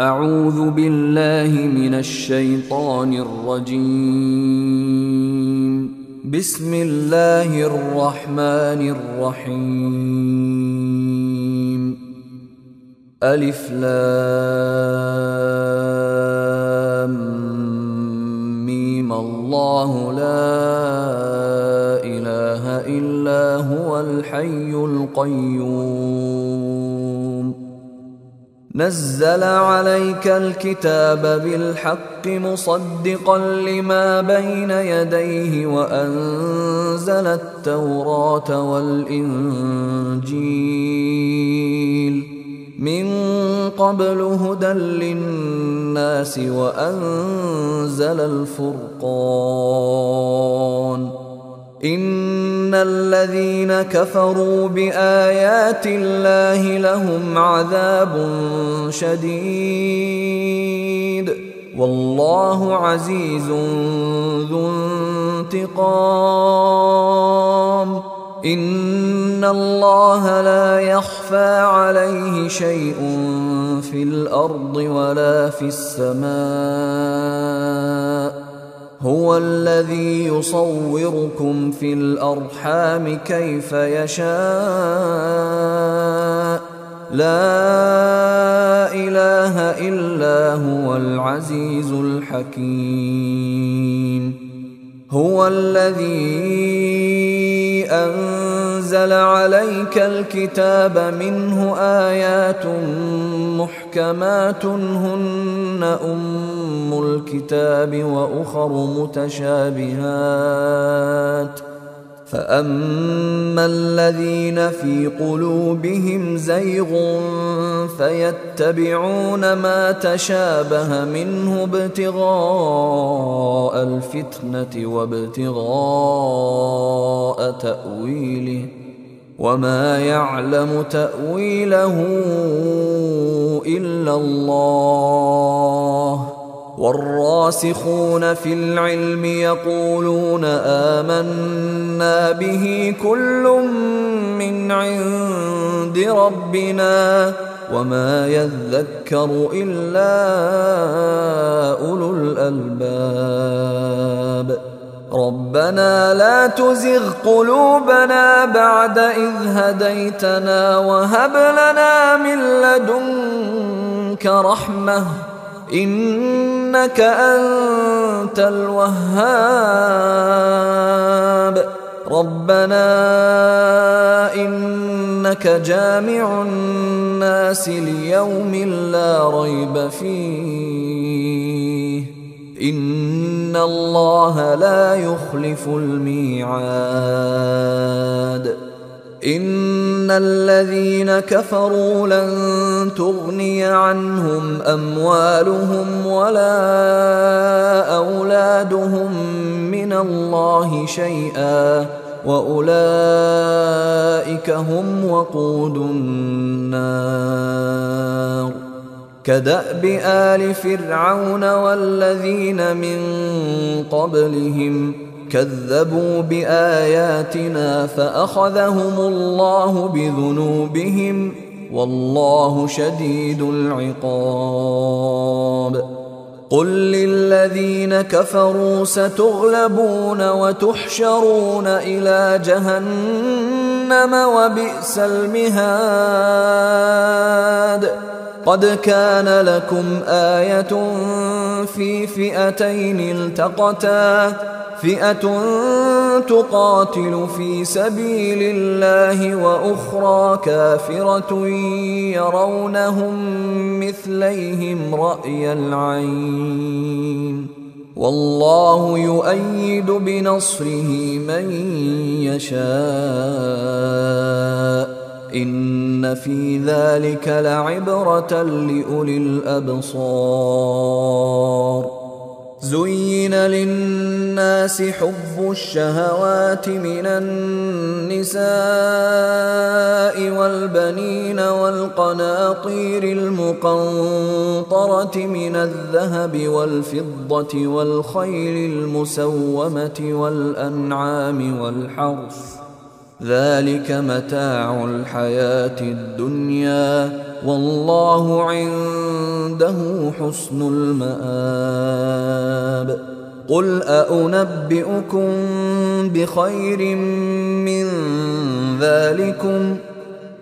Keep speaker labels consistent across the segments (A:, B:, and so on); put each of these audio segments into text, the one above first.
A: أعوذ بالله من الشيطان الرجيم. بسم الله الرحمن الرحيم. ألف لام ميم. الله لا إله إلا هو الحي القيوم. نزل عليك الكتاب بالحق مصدقا لما بين يديه وأنزل التوراة والإنجيل من قبل هدى للناس وأنزل الفرقان. إن الذين كفروا بآيات الله لهم عذاب شديد والله عزيز ذو انتقام. إن الله لا يخفى عليه شيء في الأرض ولا في السماء. هو الذي يصوركم في الأرحام كيف يشاء. لا إله إلا هو العزيز الحكيم. هو الذي أنزل عليك الكتاب منه آيات محكمات هن أم الكتاب وأخر متشابهات. فأما الذين في قلوبهم زيغ فيتبعون ما تشابه منه ابتغاء الفتنة وابتغاء تأويله وما يعلم تأويله إلا الله. والراسخون في العلم يقولون آمنا به كل من عند ربنا وما يذكر إلا أولو الألباب. ربنا لا تزغ قلوبنا بعد إذ هديتنا وهب لنا من لدنك رحمة إنك أنت الوهاب. ربنا إنك جامع الناس ليوم لا ريب فيه إن الله لا يخلف الميعاد. إن الذين كفروا لن تغني عنهم أموالهم ولا أولادهم من الله شيئا وأولئك هم وقود النار. كدأب آل فرعون والذين من قبلهم كذبوا بآياتنا فأخذهم الله بذنوبهم والله شديد العقاب. قل للذين كفروا ستغلبون وتحشرون إلى جهنم وبئس المهاد. قد كان لكم آية في فئتين التقتا فئة تقاتل في سبيل الله وأخرى كافرة يرونهم مثليهم رأي العين والله يؤيد بنصره من يشاء. إن في ذلك لعبرة لأولي الأبصار. زين للناس حب الشهوات من النساء والبنين والقناطير المقنطرة من الذهب والفضة والخيل المسومة والأنعام والحرث ذلك متاع الحياة الدنيا والله عنده حسن المآب. قل أنبئكم بخير من ذلكم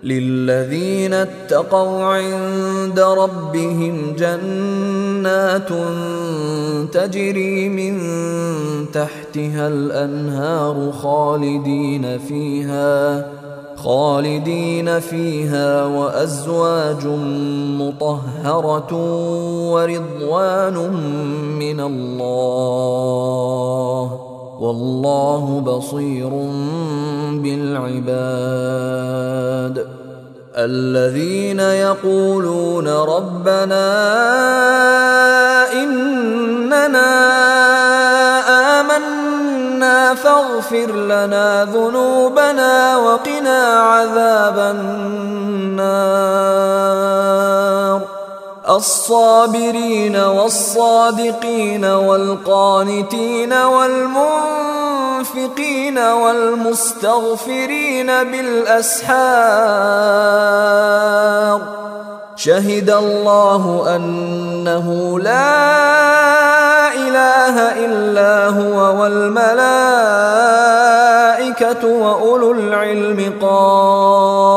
A: للذين اتقوا عند ربهم جنات تجري من تحتها الأنهار خالدين فيها وأزواج مطهرة ورضوان من الله والله بصير بالعباد. الذين يقولون ربنا إننا آمنا فاغفر لنا ذنوبنا وقنا عذاب النار. الصابرين والصادقين والقانتين والمنفقين والمستغفرين بالأسحار. شهد الله أنه لا إله إلا هو والملائكة وأولو العلم قائما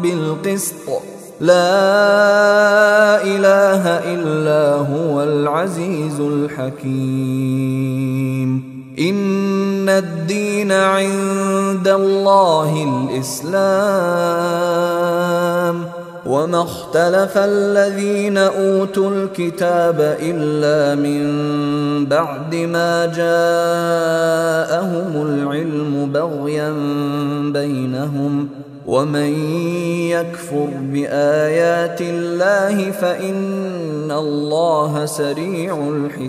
A: بالقسط لا إله إلا هو العزيز الحكيم. إن الدين عند الله الإسلام وما اختلف الذين أوتوا الكتاب إلا من بعد ما جاءهم العلم بغيا بينهم ومن يكفر بآيات الله فإن الله سريع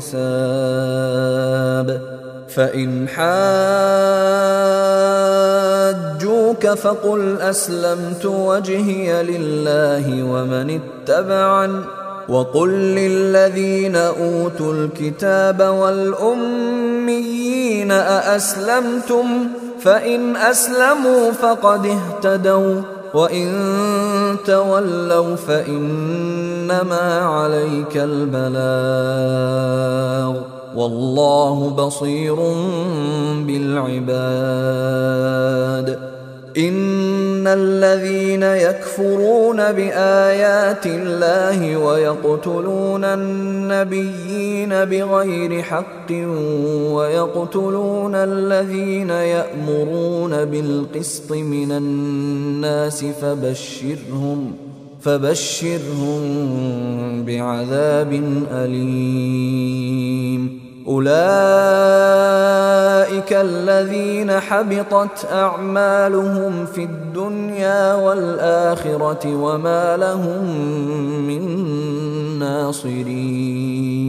A: الحساب. فإن حاجوك فقل أسلمت وجهي لله ومن اتبعني وقل للذين أوتوا الكتاب والأميين أأسلمتم فإن أسلموا فقد اهتدوا وإن تولوا فإنما عليك البلاغ والله بصير بالعباد. إن الذين يكفرون بآيات الله ويقتلون النبيين بغير حق ويقتلون الذين يأمرون بالقسط من الناس فبشرهم بعذاب أليم. أولئك الذين حبطت أعمالهم في الدنيا والآخرة وما لهم من ناصرين.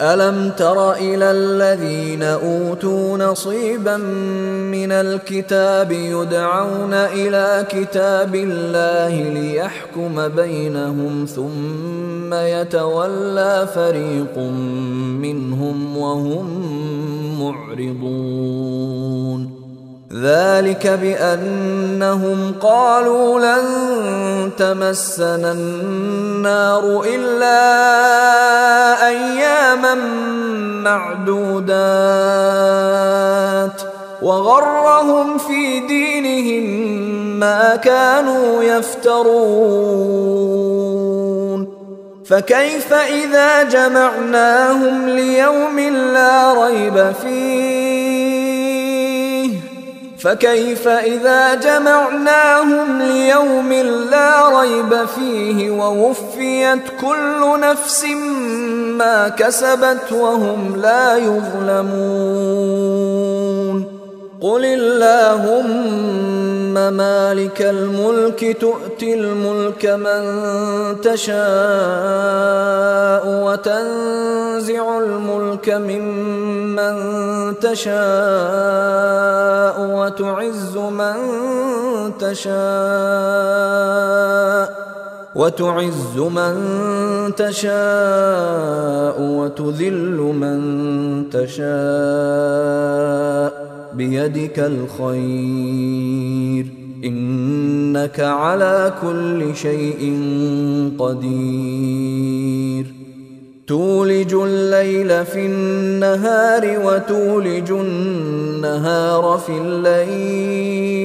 A: ألم تر إلى الذين أوتوا نصيبا من الكتاب يدعون إلى كتاب الله ليحكم بينهم ثم يتولى فريق منهم وهم معرضون. ذلك بأنهم قالوا لن تمسنا النار إلا أياما معدودات وغرهم في دينهم ما كانوا يفترون. فكيف إذا جمعناهم ليوم لا ريب فيه ووفيت كل نفس ما كسبت وهم لا يظلمون. قل اللهم مالك الملك تؤتي الملك من تشاء وتنزع الملك ممن تشاء وتعز من تشاء وتذل من تشاء بيدك الخير إنك على كل شيء قدير تولج الليل في النهار وتولج النهار في الليل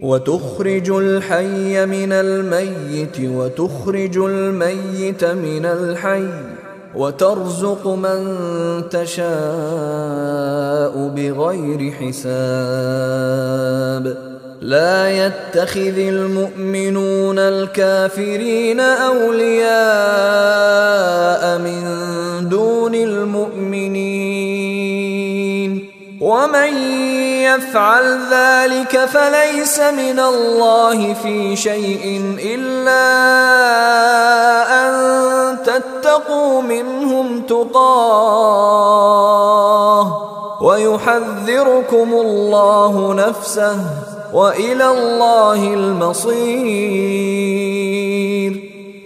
A: وتخرج الحي من الميت وتخرج الميت من الحي وترزق من تشاء بغير حساب لا يتخذ المؤمنون الكافرين أولياء من دون المؤمنين ومن يفعل ذلك فليس من الله في شيء إلا أن تتقوا منهم تقاه ويحذركم الله نفسه وإلى الله المصير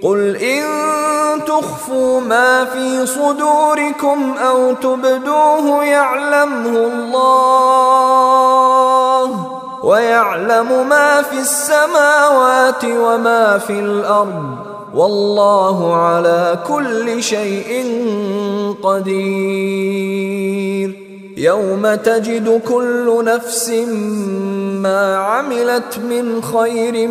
A: قل إن تخفوا ما في صدوركم أو تبدوه يعلمه الله ويعلم ما في السماوات وما في الأرض والله على كل شيء قدير يوم تجد كل نفس ما عملت من خير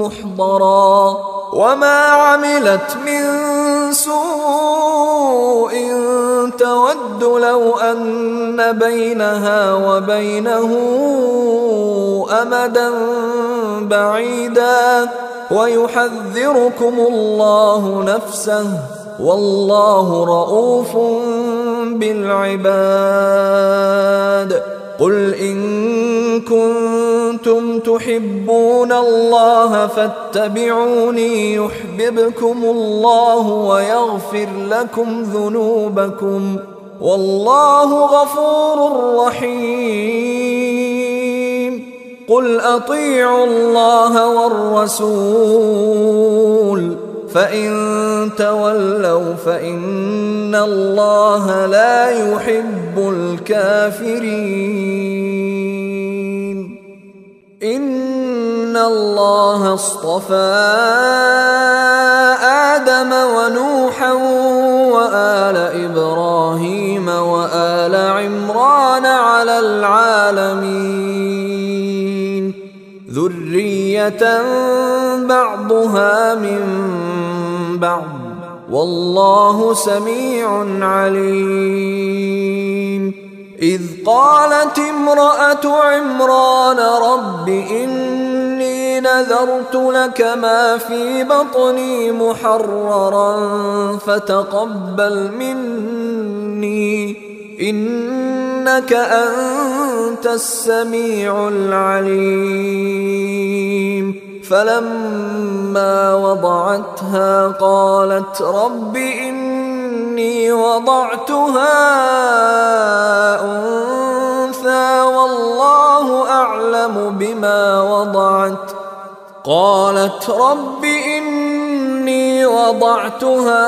A: محضرا وما عملت من سوء تود لو أن بينها وبينه أمدا بعيدا ويحذركم الله نفسه والله رؤوف بالعباد قل إن كنتم تحبون الله فاتبعوني يحببكم الله ويغفر لكم ذنوبكم والله غفور رحيم قل أطيعوا الله والرسول فإن تولوا فإن الله لا يحب الكافرين إن الله اصطفى آدم ونوحا وآل إبراهيم وآل عمران على العالمين ذرية بعضها من بعض والله سميع عليم إذ قالت امرأة عمران رب إني نذرت لك ما في بطني محررا فتقبل مني إنك أنت السميع العليم فلما وضعتها قالت رب إني وضعتها أنثى والله أعلم بما وضعت قالت رب إني وضعتها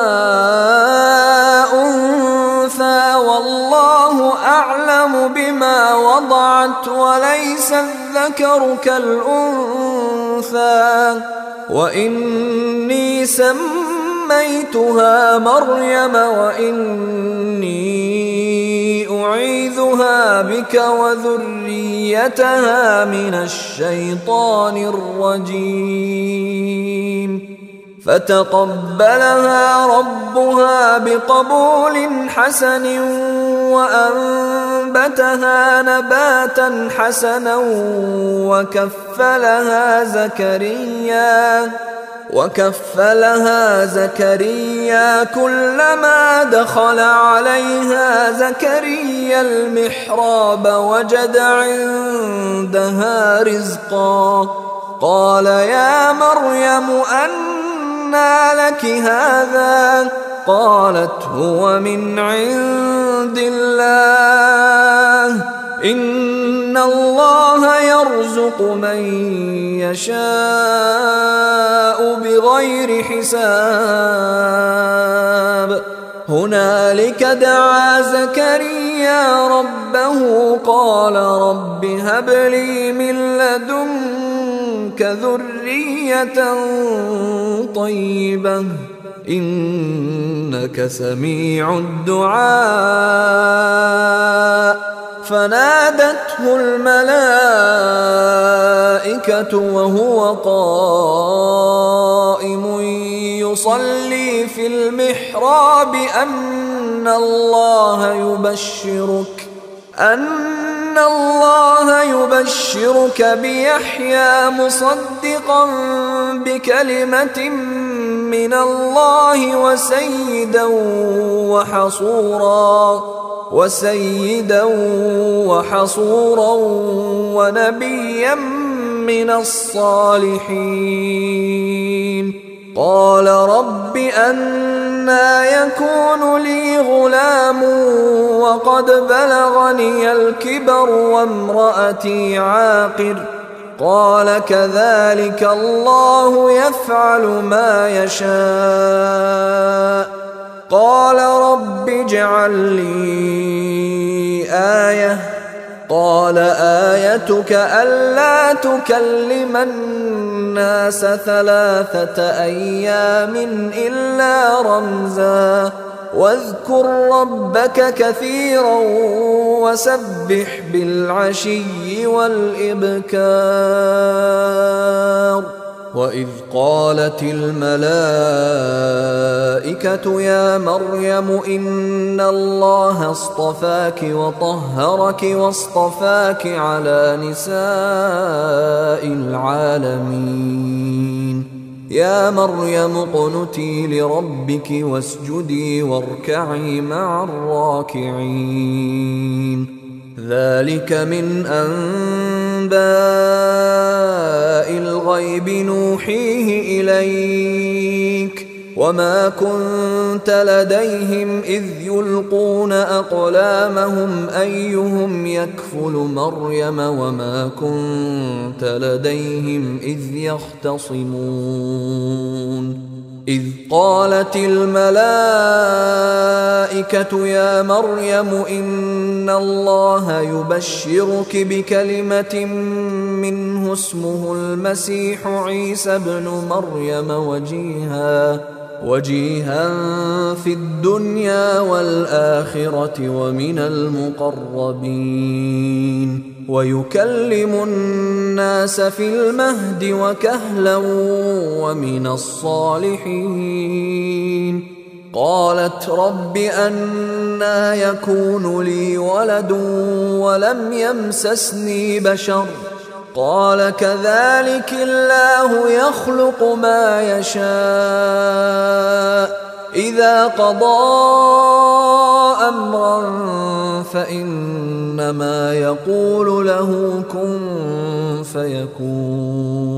A: أنثى والله أعلم بما وضعت وليس الذكر كالأنثى وإني سميتها مريم وإني أعيذها بك وذريتها من الشيطان الرجيم فتقبلها ربها بقبول حسن وأنبتها نباتا حسنا وكفلها زكريا كلما دخل عليها زكريا المحراب وجد عندها رزقا قال يا مريم أنى لك هذا قالت هو من عند الله إن الله يرزق من يشاء بغير حساب هنالك دعا زكريا زكريا ربه قال رب هب لي من لدنك ذرية طيبة إنك سميع الدعاء فنادته الملائكة وهو قائم يصلي في المحراب أن الله يبشرك بيحيى مصدقا بكلمة من الله وسيدا وحصورا ونبيا من الصالحين. قال رب أنى يكون لي غلام وقد بلغني الكبر وامرأتي عاقر قال كذلك الله يفعل ما يشاء. قال رب اجعل لي آية قال آيتك ألا تكلم الناس 3 أيام إلا رمزا واذكر ربك كثيرا وسبح بالعشي والإبكار. وإذ قالت الملائكة يا مريم إن الله اصطفاك وطهرك واصطفاك على نساء العالمين. يا مريم اقنتي لربك واسجدي واركعي مع الراكعين. ذلك من أنباء الغيب نوحيه إليك وما كنت لديهم إذ يلقون أقلامهم أيهم يكفل مريم وما كنت لديهم إذ يختصمون. إذ قالت الملائكة يا مريم إن الله يبشرك بكلمة منه اسمه المسيح عيسى ابن مريم وجيها في الدنيا والآخرة ومن المقربين ويكلم الناس في المهد وكهلا ومن الصالحين. قالت رب أنى يكون لي ولد ولم يمسسني بشر قال كذلك الله يخلق ما يشاء إذا قضى أمرا فإنما يقول له كن فيكون.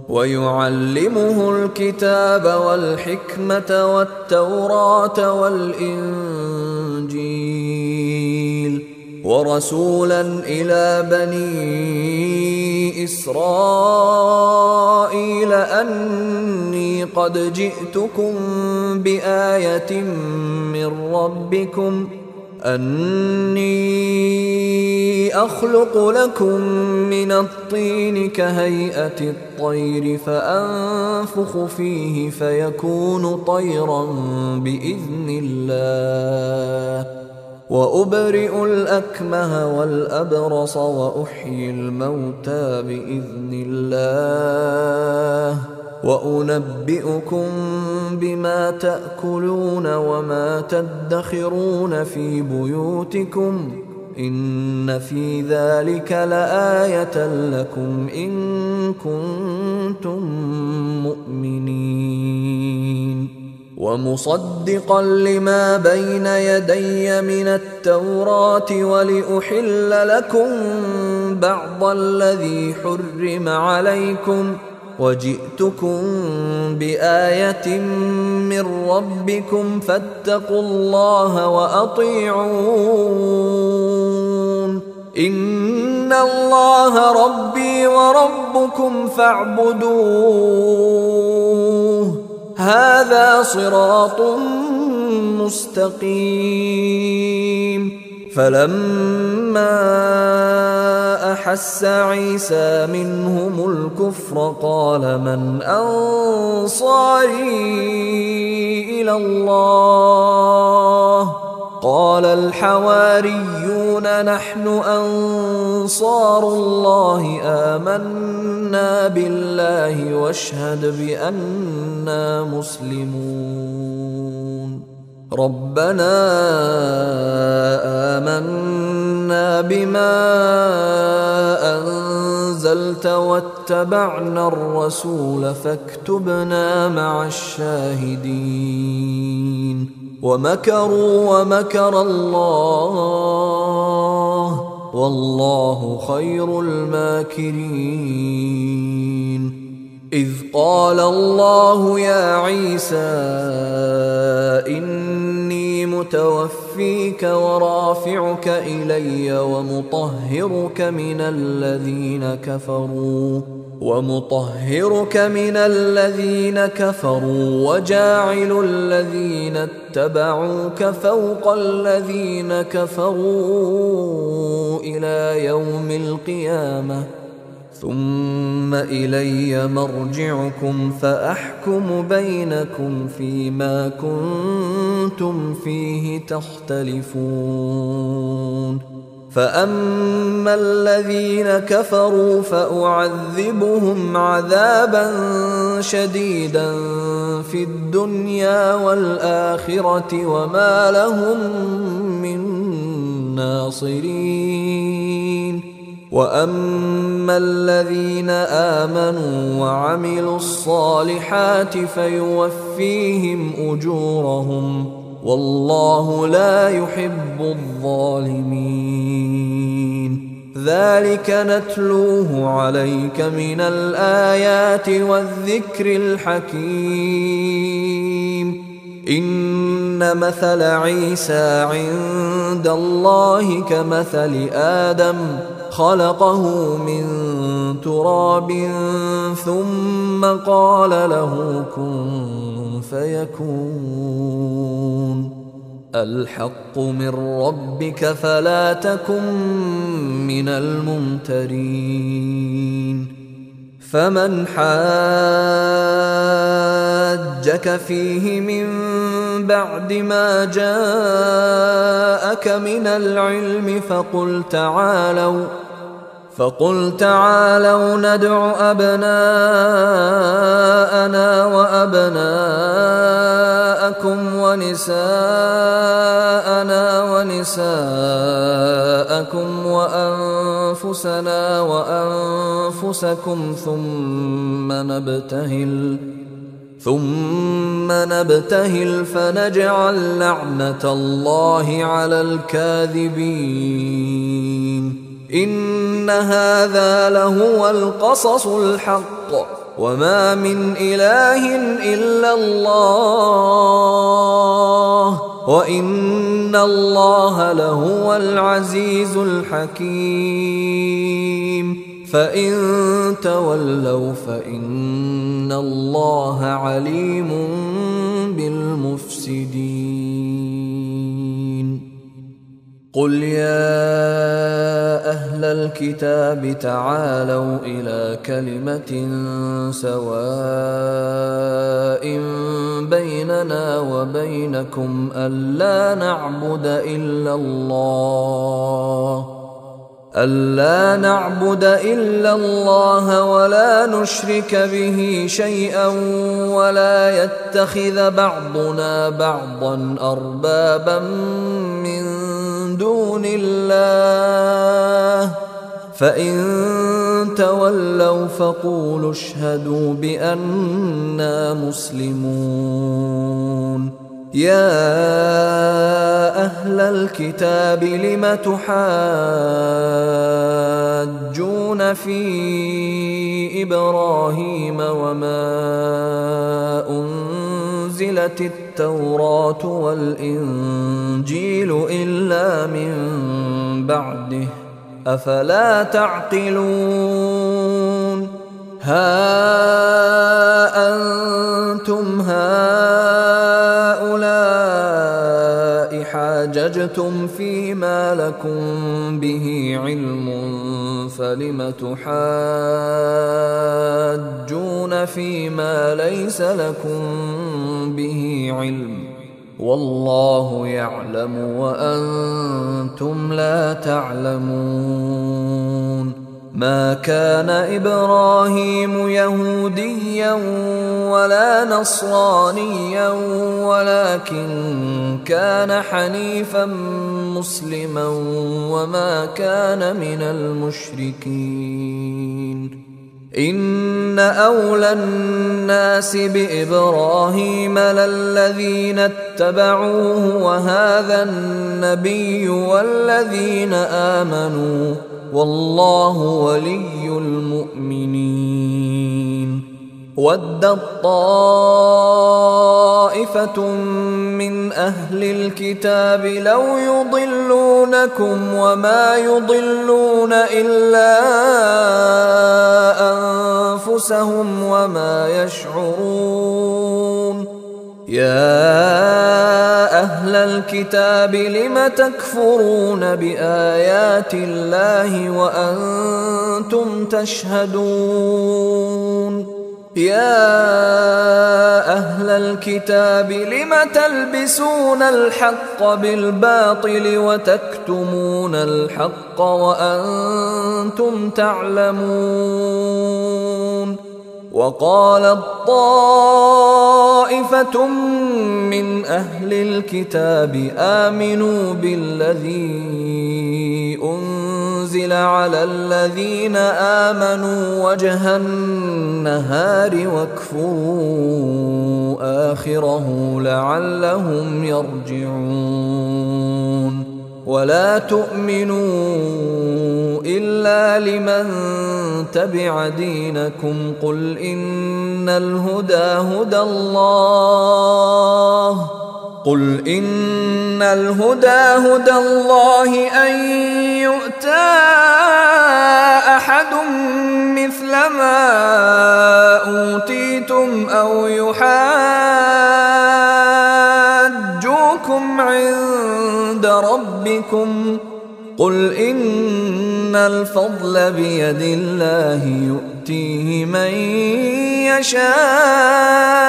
A: ويعلمه الكتاب والحكمة والتوراة والإنجيل ورسولا إلى بني إسرائيل أني قد جئتكم بآية من ربكم أني أخلق لكم من الطين كهيئة الطير فأنفخ فيه فيكون طيرا بإذن الله وأبرئ الأكمه والأبرص وأحيي الموتى بإذن الله وأنبئكم بما تأكلون وما تدخرون في بيوتكم إن في ذلك لآية لكم إن كنتم مؤمنين. ومصدقا لما بين يدي من التوراة ولأحل لكم بعض الذي حرم عليكم وجئتكم بآية من ربكم فاتقوا الله وأطيعون إن الله ربي وربكم فاعبدوه هذا صراط مستقيم. فلما أحس عيسى منهم الكفر قال من أنصاري إلى الله قال الحواريون نحن أنصار الله آمنا بالله واشهد بأننا مسلمون ربنا آمنا بما أنزلت واتبعنا الرسول فاكتبنا مع الشاهدين ومكروا ومكر الله والله خير الماكرين إذ قال الله يا عيسى إني متوفيك ورافعك إلي ومطهرك من الذين كفروا وجاعل الذين اتبعوك فوق الذين كفروا إلى يوم القيامة ثم إلي مرجعكم فأحكم بينكم فيما كنتم فيه تختلفون فأما الذين كفروا فأعذبهم عذابا شديدا في الدنيا والآخرة وما لهم من ناصرين وأما الذين آمنوا وعملوا الصالحات فيوفيهم أجورهم والله لا يحب الظالمين ذلك نتلوه عليك من الآيات والذكر الحكيم إن مثل عيسى عند الله كمثل آدم خلقه من تراب ثم قال له كن فيكون الحق من ربك فلا تكن من الممترين فمن حاجك فيه من بعد ما جاءك من العلم فقل تعالوا ندع أبناءنا وأبناءكم ونساءنا ونساءكم وأنفسنا وأنفسكم ثم نبتهل فنجعل لعنة الله على الكاذبين إن هذا لهو القصص الحق وما من إله إلا الله وإن الله لهو العزيز الحكيم فإن تولوا فإن الله عليم بالمفسدين قل يا أهل الكتاب تعالوا إلى كلمة سواء بيننا وبينكم ألا نعبد إلا الله ولا نشرك به شيئا ولا يتخذ بعضنا بعضا أربابا من دون الله فإن تولوا فقولوا اشهدوا بأننا مسلمون يا أهل الكتاب لم تحاجون في إبراهيم وما أنزلت التوراة والإنجيل إلا من بعده أفلا تعقلون ها أنتم هؤلاء حاجون حاججتم فيما لكم به علم فلم تحاجون فيما ليس لكم به علم والله يعلم وأنتم لا تعلمون. ما كان إبراهيم يهوديا ولا نصرانيا ولكن كان حنيفا مسلما وما كان من المشركين. إن أولى الناس بإبراهيم للذين اتبعوه وهذا النبي والذين آمنوا والله ولي المؤمنين. ودت طائفة من أهل الكتاب لو يضلونكم وما يضلون إلا أنفسهم وما يشعرون. يا أهل الكتاب لم تكفرون بآيات الله وأنتم تشهدون. يا أهل الكتاب لم تلبسون الحق بالباطل وتكتمون الحق وأنتم تعلمون. وقالت طائفة من أهل الكتاب آمنوا بالذي أنزل على الذين آمنوا وجه النهار واكفروا آخره لعلهم يرجعون. ولا تؤمنوا إلا لمن تبع دينكم قل إن الهدى هدى الله أن يؤتى أحد مثل ما أوتيتم أو يحاجوكم عند ربكم قل إن الفضل بيد الله يؤتيه من يشاء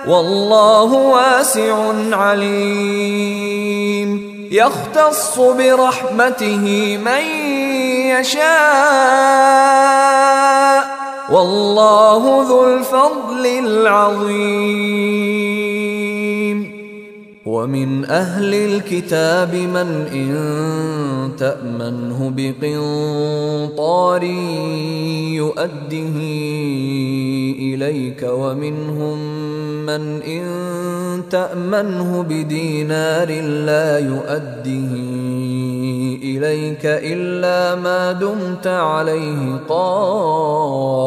A: والله واسع عليم. يختص برحمته من يشاء والله ذو الفضل العظيم. ومن أهل الكتاب من إن تأمنه بقنطار يؤده إليك ومنهم من إن تأمنه بدينار لا يؤده إليك إلا ما دمت عليه قائما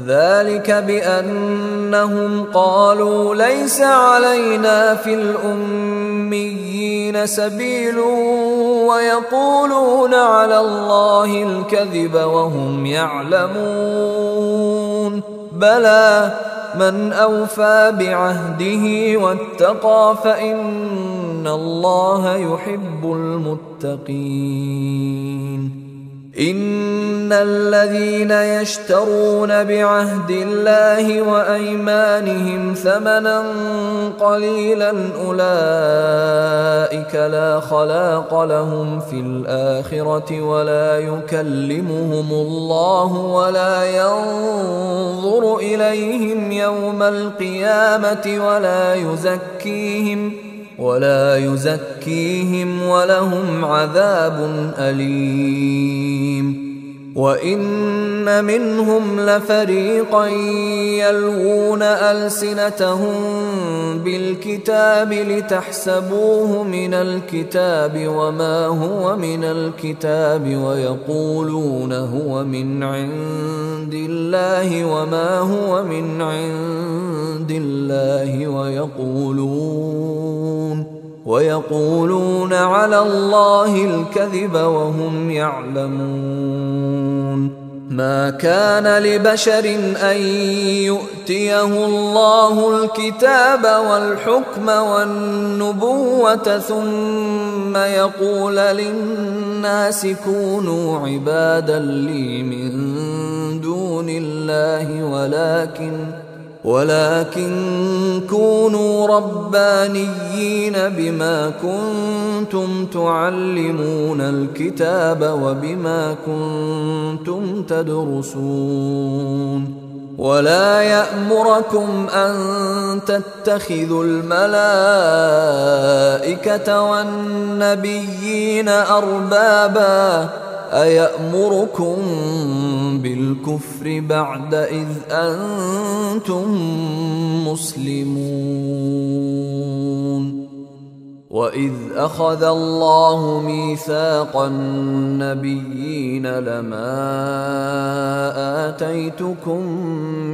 A: ذلك بأنهم قالوا ليس علينا في الأميين سبيل ويقولون على الله الكذب وهم يعلمون. بلى من أوفى بعهده واتقى فإن الله يحب المتقين. إن الذين يشترون بعهد الله وأيمانهم ثمنا قليلا أولئك لا خلاق لهم في الآخرة ولا يكلمهم الله ولا ينظر إليهم يوم القيامة ولا يزكيهم ولهم عذاب أليم. وإن منهم لفريقا يلوون ألسنتهم بالكتاب لتحسبوه من الكتاب وما هو من الكتاب ويقولون هو من عند الله وما هو من عند الله ويقولون على الله الكذب وهم يعلمون. ما كان لبشر أن يؤتيه الله الكتاب والحكم والنبوة ثم يقول للناس كونوا عبادا لي من دون الله ولكن كونوا ربانيين بما كنتم تعلمون الكتاب وبما كنتم تدرسون ولا يأمركم أن تتخذوا الملائكة والنبيين أربابا أيأمركم بالكفر بعد إذ أنتم مسلمون وإذ أخذ الله ميثاق النبيين لما آتيتكم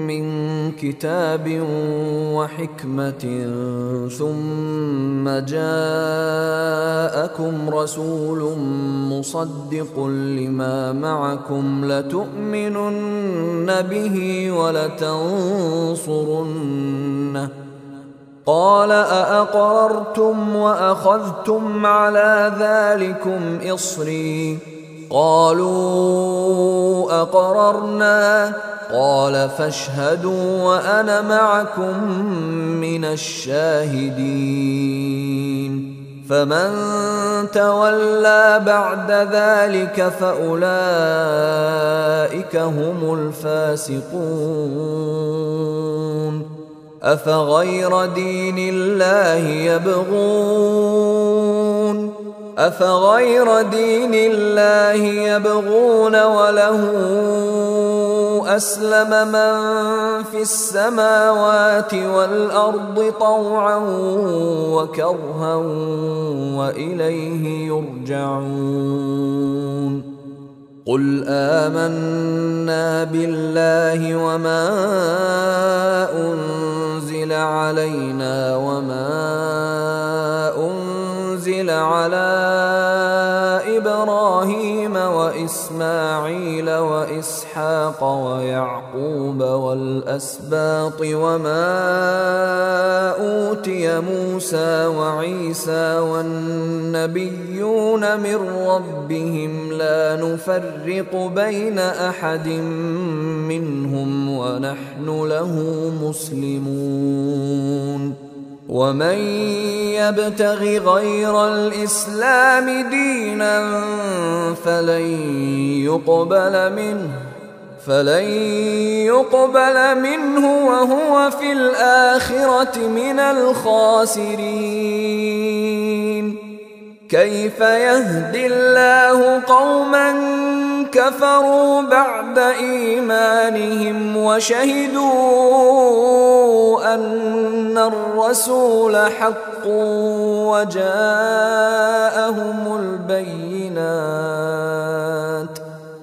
A: من كتاب وحكمة ثم جاءكم رسول مصدق لما معكم لتؤمنن به ولتنصرنه قال أأقررتم وأخذتم على ذلكم إصري قالوا أقررنا قال فاشهدوا وأنا معكم من الشاهدين فمن تولى بعد ذلك فأولئك هم الفاسقون أفغير دين الله يبغون وله أسلم من في السماوات والأرض طوعا وكرها وإليه يرجعون قل آمنا بالله وما أنزل علينا وما أنزل على إبراهيم وإسماعيل وإسحاق ويعقوب والأسباط وما أوتي موسى وعيسى والنبيون من ربهم لا نفرق بين أحد منهم ونحن له مسلمون ومن يبتغ غير الإسلام دينا فلن يقبل منه وهو في الآخرة من الخاسرين كيف يهدي الله قوما كفروا بعد إيمانهم وشهدوا أن الرسول حق وجاءهم البينات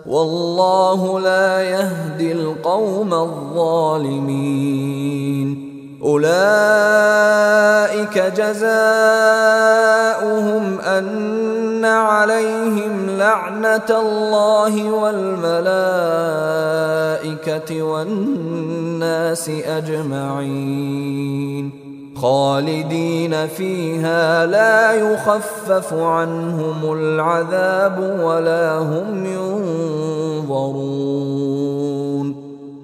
A: والله لا يهدي القوم الظالمين أولئك جزاؤهم أن عليهم لعنة الله والملائكة والناس أجمعين خالدين فيها لا يخفف عنهم العذاب ولا هم ينظرون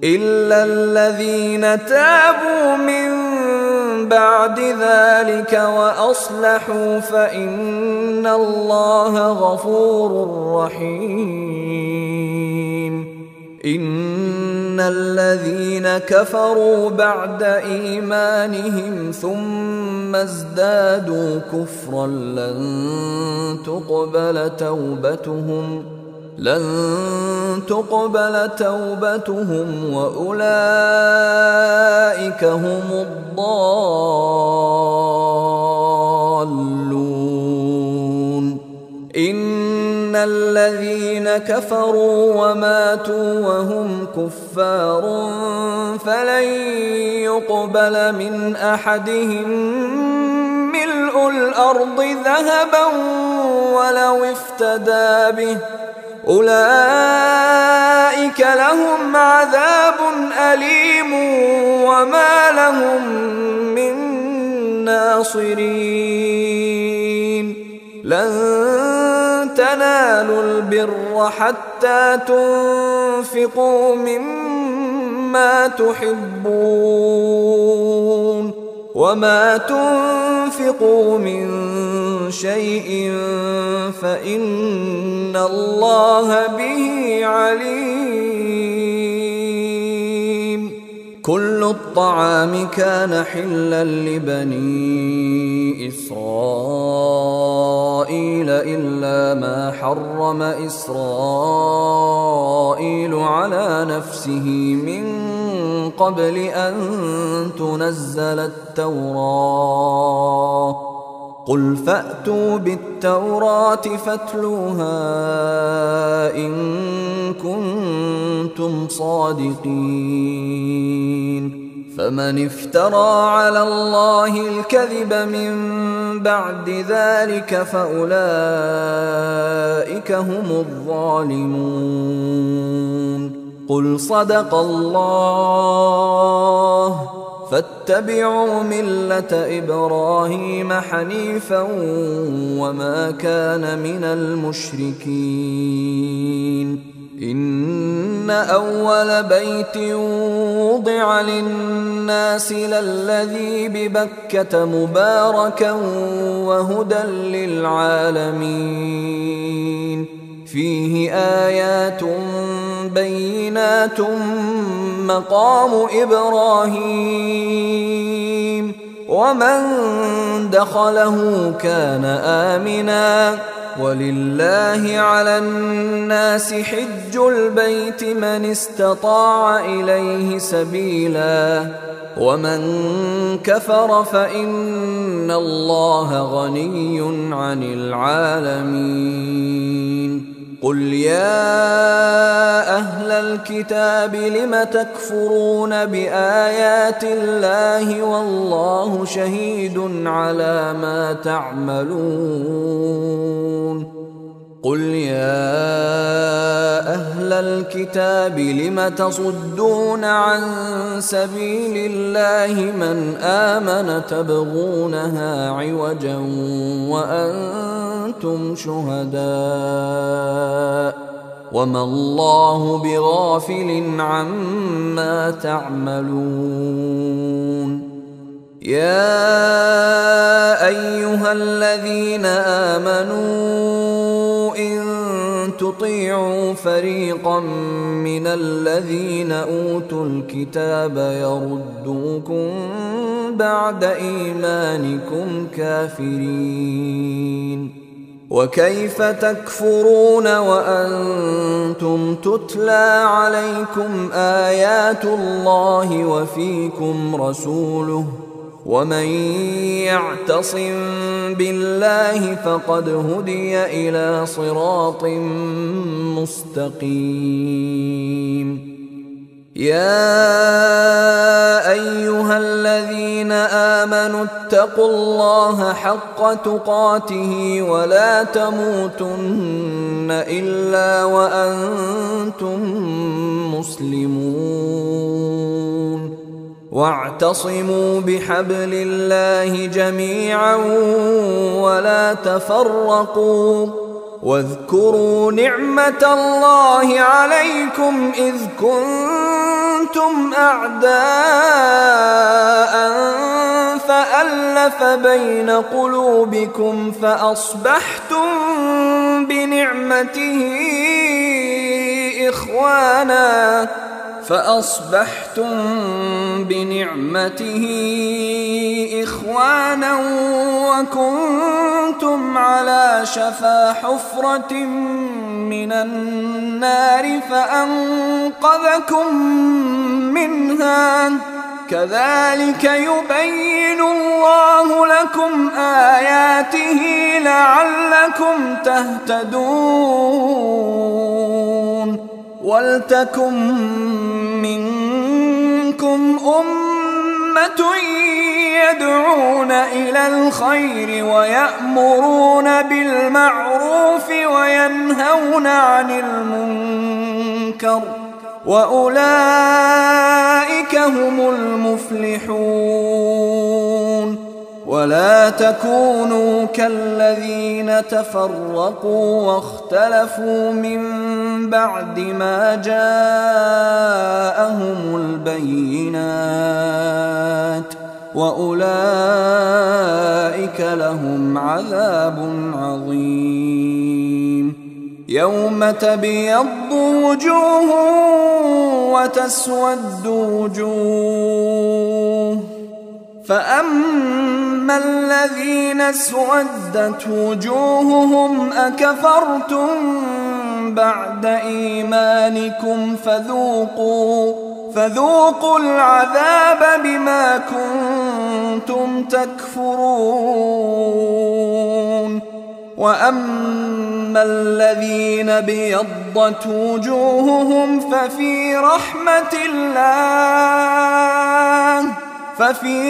A: إلا الذين تابوا من بعد ذلك وأصلحوا فإن الله غفور رحيم إن الذين كفروا بعد إيمانهم ثم ازدادوا كفرا لن تقبل توبتهم وأولئك هم الضالون إن الذين كفروا وماتوا وهم كفار فلن يقبل من أحدهم ملء الأرض ذهبا ولو افتدى به أولئك لهم عذاب أليم وما لهم من ناصرين لن تنالوا البر حتى تنفقوا مما تحبون وما تنفقوا من شيء فإن الله به عليم. كل الطعام كان حلا لبني إسرائيل إلا ما حرم إسرائيل على نفسه من قبل أن تنزل التوراة قل فأتوا بالتوراة فاتلوها إن كنتم صادقين. فمن افترى على الله الكذب من بعد ذلك فأولئك هم الظالمون. قل صدق الله فاتبعوا ملة إبراهيم حنيفا وما كان من المشركين. إن أول بيت وضع للناس للذي ببكة مباركا وهدى للعالمين فيه آيات بينات مقام إبراهيم ومن دخله كان آمنا ولله على الناس حج البيت من استطاع إليه سبيلا ومن كفر فإن الله غني عن العالمين. قل يا أهل الكتاب لم تكفرون بآيات الله والله شهيد على ما تعملون. قل يا أهل الكتاب لم تصدون عن سبيل الله من آمن تبغونها عوجا وأنتم شهداء وما الله بغافل عما تعملون. يا أيها الذين آمنوا إن تطيعوا فريقا من الذين أوتوا الكتاب يردوكم بعد إيمانكم كافرين. وكيف تكفرون وأنتم تتلى عليكم آيات الله وفيكم رسوله ومن يعتصم بالله فقد هدي إلى صراط مستقيم. يا أيها الذين آمنوا اتقوا الله حق تقاته ولا تموتن إلا وأنتم مسلمون. واعتصموا بحبل الله جميعا ولا تفرقوا واذكروا نعمة الله عليكم إذ كنتم أعداء فألف بين قلوبكم فأصبحتم بنعمته إخوانا وكنتم على شفا حفرة من النار فأنقذكم منها كذلك يبين الله لكم آياته لعلكم تهتدون. ولتكن منكم أمة يدعون إلى الخير ويأمرون بالمعروف وينهون عن المنكر وأولئك هم المفلحون. ولا تكونوا كالذين تفرقوا واختلفوا من بعد ما جاءهم البينات وأولئك لهم عذاب عظيم. يوم تبيض وجوه وتسود وجوه، فأما الذين اسودت وجوههم أكفرتم بعد إيمانكم فذوقوا العذاب بما كنتم تكفرون. وأما الذين ابيضت وجوههم ففي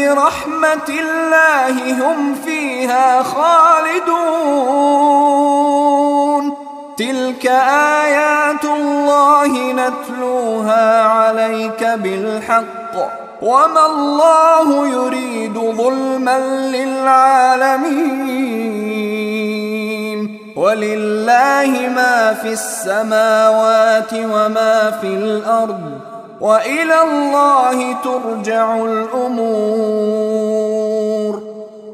A: رحمة الله هم فيها خالدون. تلك آيات الله نتلوها عليك بالحق وما الله يريد ظلما للعالمين. ولله ما في السماوات وما في الأرض وإلى الله ترجع الأمور.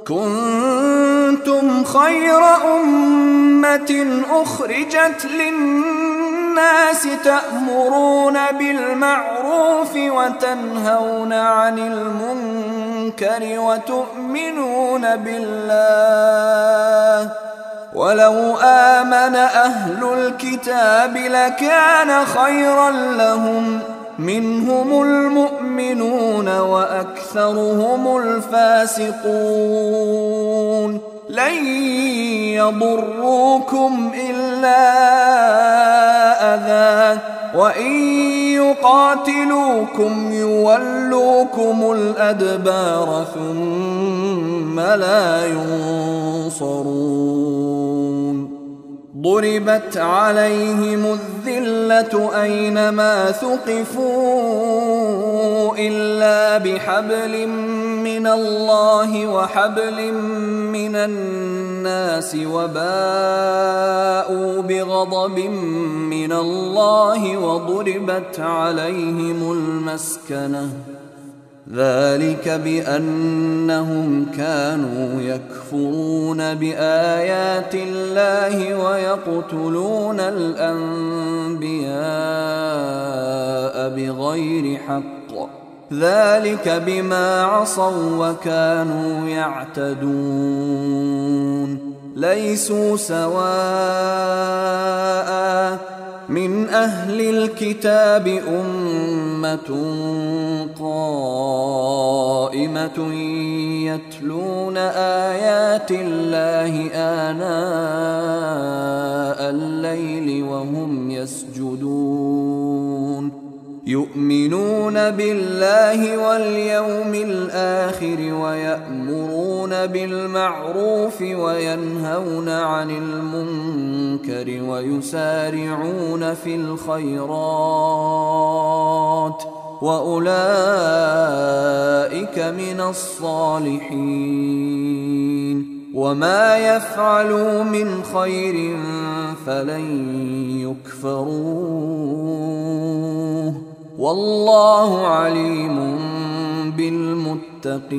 A: كنتم خير أمة أخرجت للناس تأمرون بالمعروف وتنهون عن المنكر وتؤمنون بالله. ولو آمن أهل الكتاب لكان خيرا لهم، منهم المؤمنون وأكثرهم الفاسقون. لن يضروكم إلا أذى وإن يقاتلوكم يولوكم الأدبار ثم لا ينصرون. ضربت عليهم الذلة أينما ثقفوا إلا بحبل من الله وحبل من الناس وباءوا بغضب من الله وضربت عليهم المسكنة. ذلك بأنهم كانوا يكفرون بآيات الله ويقتلون الأنبياء بغير حق. ذلك بما عصوا وكانوا يعتدون. ليسوا سواء من أهل الكتاب أمة قائمة يتلون آيات الله آناء الليل وهم يسجدون. يؤمنون بالله واليوم الآخر ويأمرون بالمعروف وينهون عن المنكر ويسارعون في الخيرات وأولئك من الصالحين. وما يفعلوا من خير فلن يكفروه والله عليم بالمتقين.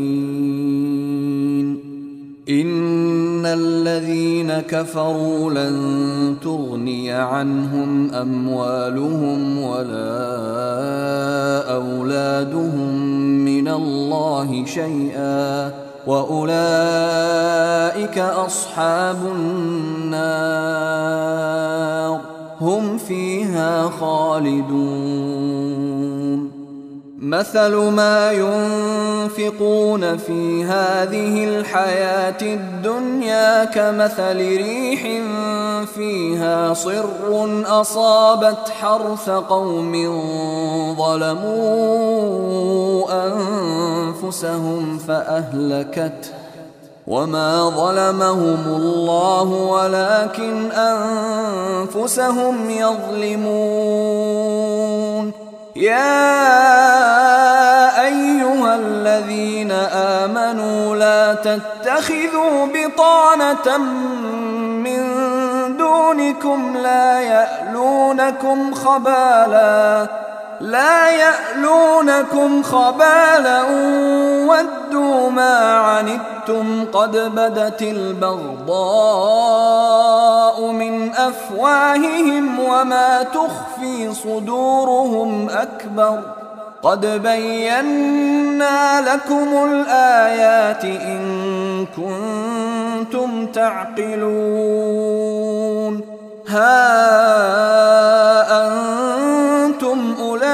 A: إن الذين كفروا لن تغني عنهم أموالهم ولا أولادهم من الله شيئا وأولئك أصحاب النار هم فيها خالدون. مثل ما ينفقون في هذه الحياة الدنيا كمثل ريح فيها صر أصابت حرث قوم ظلموا أنفسهم فأهلكته وما ظلمهم الله ولكن أنفسهم يظلمون. يا أيها الذين آمنوا لا تتخذوا بطانة من دونكم لا يألونكم خبالا ودوا ما عنتم قد بدت البغضاء من أفواههم وما تخفي صدورهم أكبر قد بينا لكم الآيات إن كنتم تعقلون. ها أنتم أولئك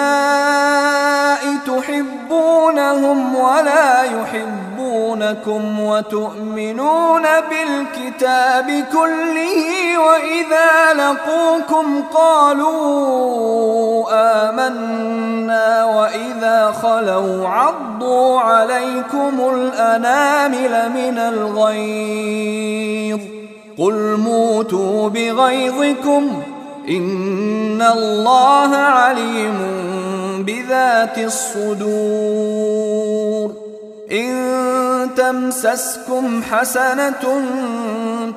A: تحبونهم ولا يحبونكم وتؤمنون بالكتاب كله وإذا لقوكم قالوا آمنا وإذا خلوا عضوا عليكم الأنامل من الغيظ قل موتوا بغيظكم إن الله عليم بذات الصدور. إن تمسسكم حسنة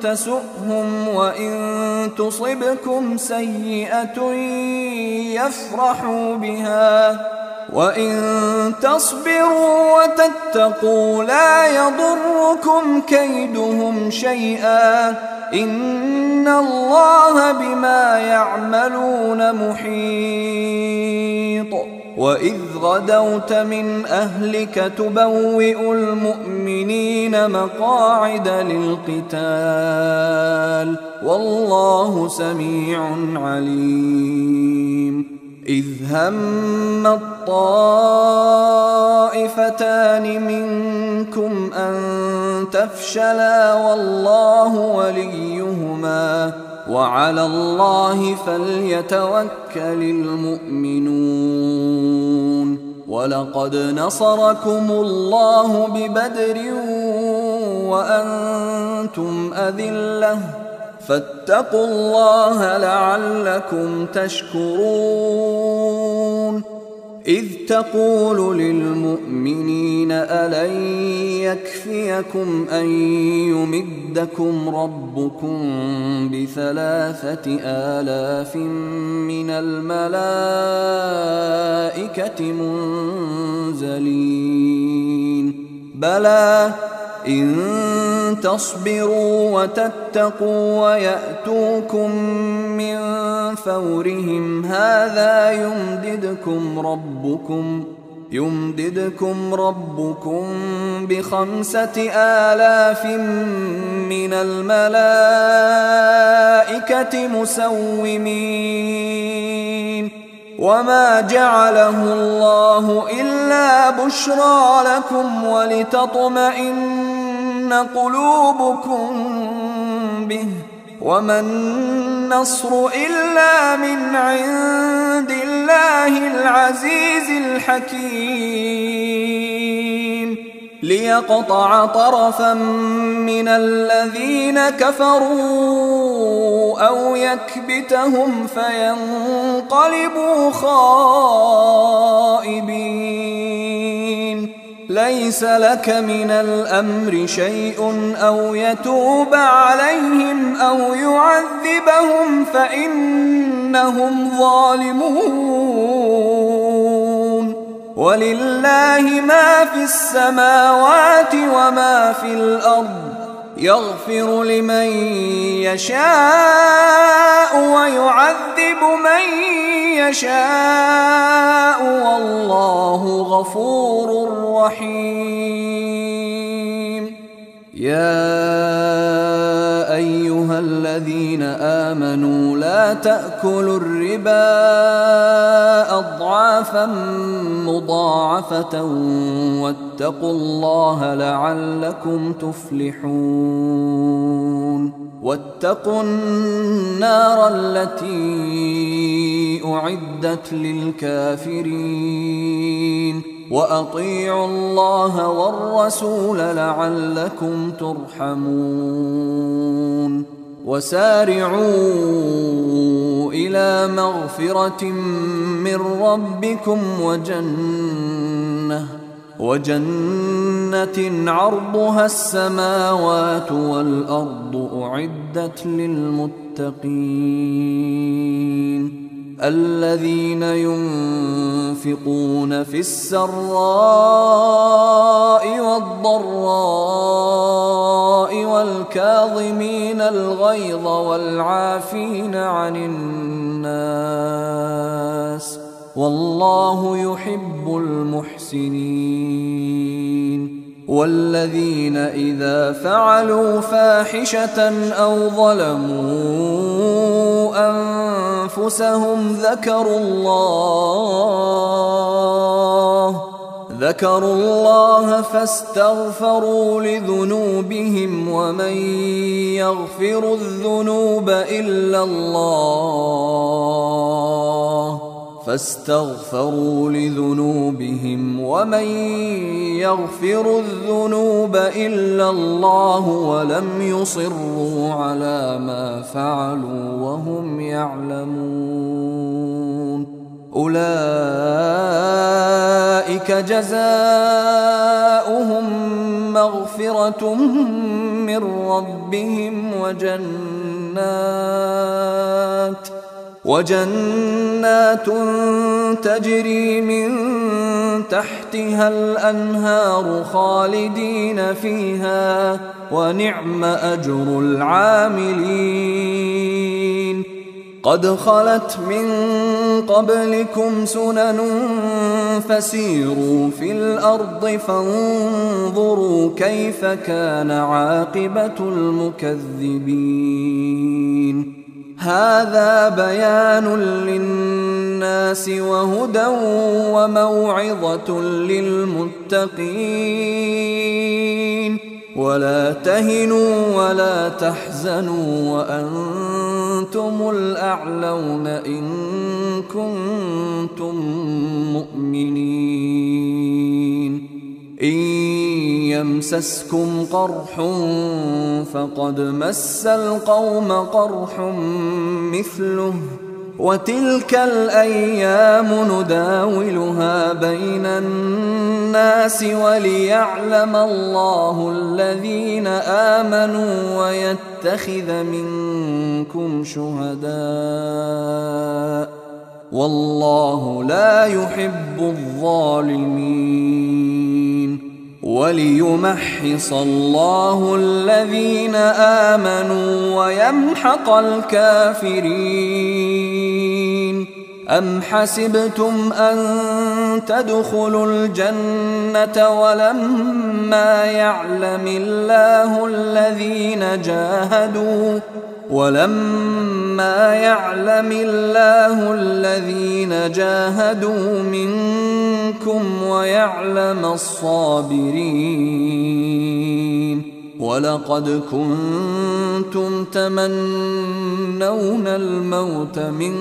A: تسؤهم وإن تصبكم سيئة يفرحوا بها وإن تصبروا وتتقوا لا يضركم كيدهم شيئا إن الله بما يعملون محيط. وإذ غدوت من أهلك تبوئ المؤمنين مقاعد للقتال والله سميع عليم. إذ هم الطائفتان منكم أن تفشلا والله وليهما وعلى الله فليتوكل المؤمنون. ولقد نصركم الله ببدر وأنتم أذلة فاتقوا الله لعلكم تشكرون. إذ تقول للمؤمنين ألن يكفيكم أن يمدكم ربكم ب3,000 من الملائكة منزلين بلى إن تصبروا وتتقوا ويأتوكم من فورهم هذا يمددكم ربكم ب5,000 من الملائكة مسومين. وما جعله الله إلا بشرى لكم ولتطمئن قلوبكم به وما النصر إلا من عند الله العزيز الحكيم. ليقطع طرفا من الذين كفروا أو يكبتهم فينقلبوا خائبين. ليس لك من الأمر شيء أو يتوب عليهم أو يعذبهم فإنهم ظالمون. ولله ما في السماوات وما في الأرض يغفر لمن يشاء ويعذب من يشاء والله غفور رحيم. يا أيها الذين آمنوا لا تأكلوا الربا أضعافا مضاعفة واتقوا الله لعلكم تفلحون. واتقوا النار التي أعدت للكافرين وأطيعوا الله والرسول لعلكم ترحمون وسارعوا إلى مغفرة من ربكم وجنة عرضها السماوات والأرض أعدت للمتقين الذين ينفقون في السراء والضراء والكاظمين الغيظ والعافين عن الناس والله يحب المحسنين والذين إذا فعلوا فاحشة أو ظلموا أنفسهم ذكروا الله فاستغفروا لذنوبهم ومن يغفر الذنوب إلا الله ولم يصروا على ما فعلوا وهم يعلمون أولئك جزاؤهم مغفرة من ربهم وجنات تجري من تحتها الأنهار خالدين فيها ونعم أجر العاملين قد خلت من قبلكم سنن فسيروا في الأرض فانظروا كيف كان عاقبة المكذبين هذا بيان للناس وهدى وموعظة للمتقين ولا تهنوا ولا تحزنوا وأنتم الأعلون إن كنتم مؤمنين إن يمسسكم قرح فقد مس القوم قرح مثله وتلك الأيام نداولها بين الناس وليعلم الله الذين آمنوا ويتخذ منكم شهداء والله لا يحب الظالمين وليمحص الله الذين آمنوا ويمحق الكافرين أم حسبتم أن تدخلوا الجنة ولما يعلم الله الذين جاهدوا منكم ويعلم الصابرين ولقد كنتم تمنون الموت من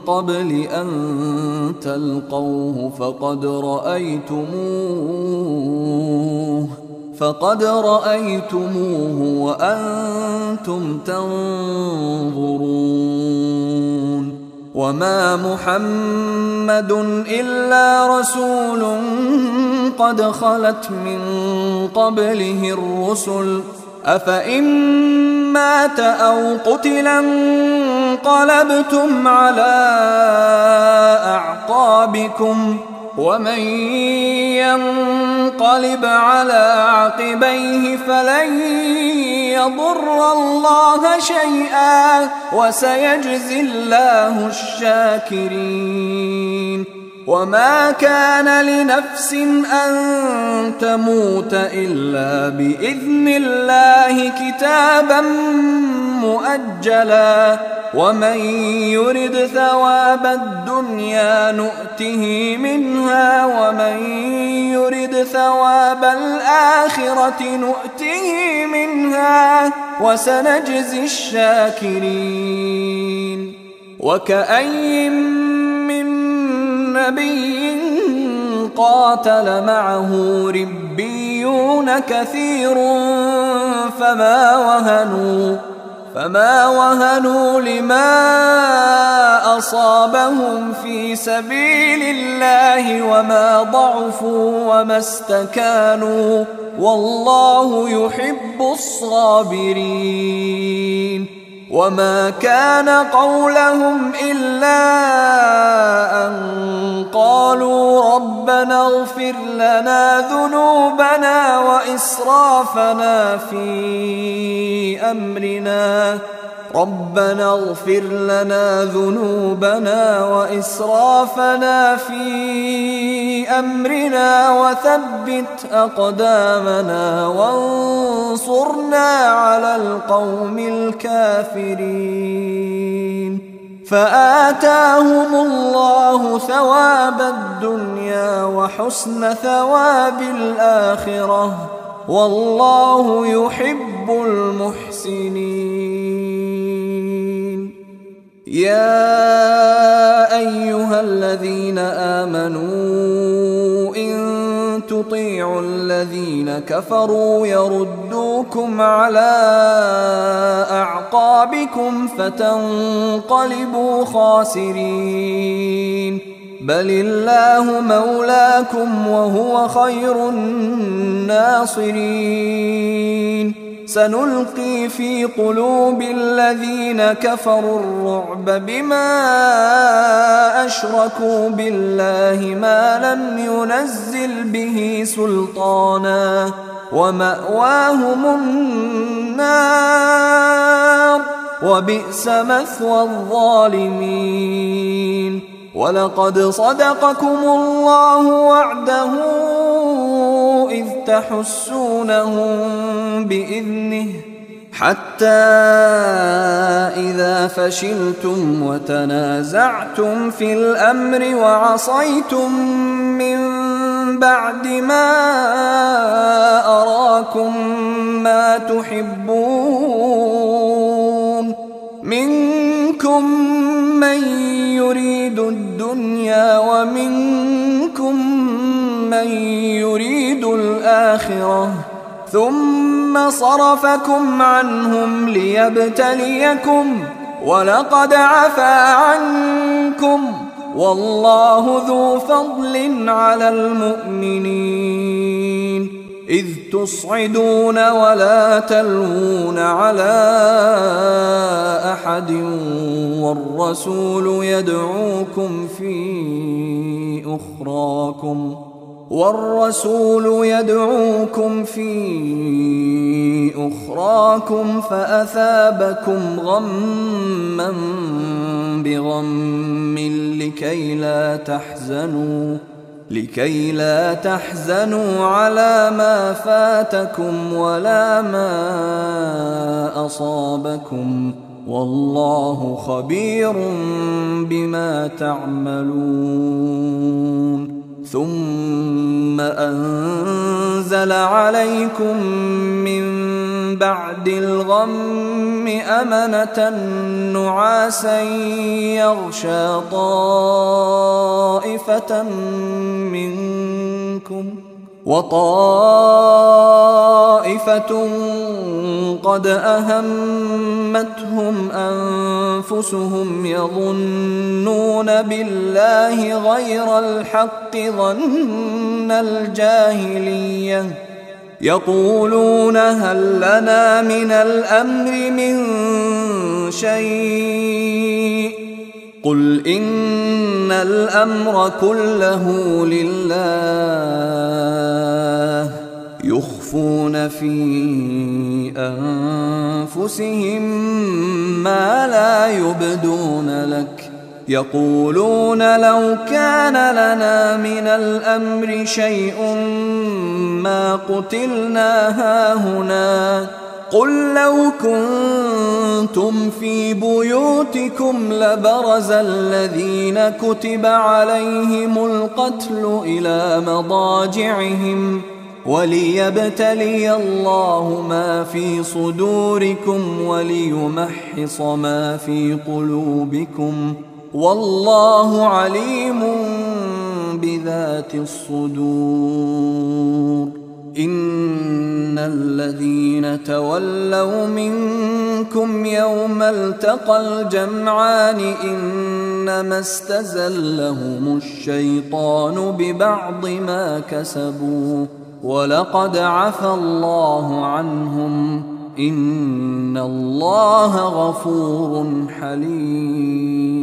A: قبل أن تلقوه فقد رأيتموه وأنتم تنظرون وما محمد إلا رسول قد خلت من قبله الرسل أفإن مات أو قتلا انقلبتم على أعقابكم ومن ينقلب على عقبيه فلن يضر الله شيئا وسيجزي الله الشاكرين وما كان لنفس أن تموت إلا بإذن الله كتابا مؤجلا ومن يرد ثواب الدنيا نؤته منها ومن يرد ثواب الآخرة نؤته منها وسنجزي الشاكرين وكأين من نبي قاتل معه ربيون كثير فما وهنوا لما أصابهم في سبيل الله وما ضعفوا وما استكانوا والله يحب الصابرين. وما كان قولهم إلا أن قالوا ربنا اغفر لنا ذنوبنا وإسرافنا في أمرنا وثبت أقدامنا وانصرنا على القوم الكافرين. فآتاهم الله ثواب الدنيا وحسن ثواب الآخرة والله يحب المحسنين. يا أيها الذين آمنوا إن تطيعوا الذين كفروا يردوكم على أعقابكم فتنقلبوا خاسرين. بل الله مولاكم وهو خير الناصرين. سنلقي في قلوب الذين كفروا الرعب بما أشركوا بالله ما لم ينزل به سلطانا ومأواهم النار وبئس مثوى الظالمين. ولقد صدقكم الله وعده إذ تحسونهم بإذنه حتى إذا فشلتم وتنازعتم في الأمر وعصيتم من بعد ما أراكم ما تحبون منكم من يريد الدنيا ومنكم من يريد الآخرة ثم صرفكم عنهم ليبتليكم ولقد عفا عنكم والله ذو فضل على المؤمنين. إذ تصعدون ولا تلوون على أحد والرسول يدعوكم في أخراكم فأثابكم غما بغم لكي لا تحزنوا على ما فاتكم ولا ما أصابكم والله خبير بما تعملون. ثم أنزل عليكم من بعد الغم أمنة نعاسا يغشى طائفة منكم وطائفة قد أهمتهم أنفسهم يظنون بالله غير الحق ظن الجاهلية يقولون هل لنا من الأمر من شيء قل إن الأمر كله لله يخفون في أنفسهم ما لا يبدون لك يقولون لو كان لنا من الأمر شيء ما قتلنا هاهنا قل لو كنتم في بيوتكم لبرز الذين كتب عليهم القتل إلى مضاجعهم وليبتلي الله ما في صدوركم وليمحص ما في قلوبكم والله عليم بذات الصدور إن الذين تولوا منكم يوم التقى الجمعان إنما استزلهم الشيطان ببعض ما كسبوا ولقد عفى الله عنهم إن الله غفور حليم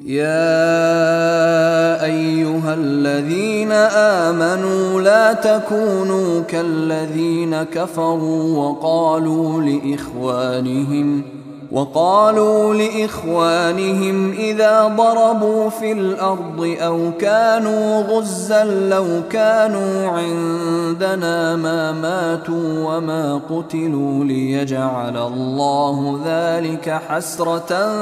A: يا أيها الذين آمنوا لا تكونوا كالذين كفروا وقالوا لإخوانهم إذا ضربوا في الأرض أو كانوا غزا لو كانوا عندنا ما ماتوا وما قتلوا ليجعل الله ذلك حسرة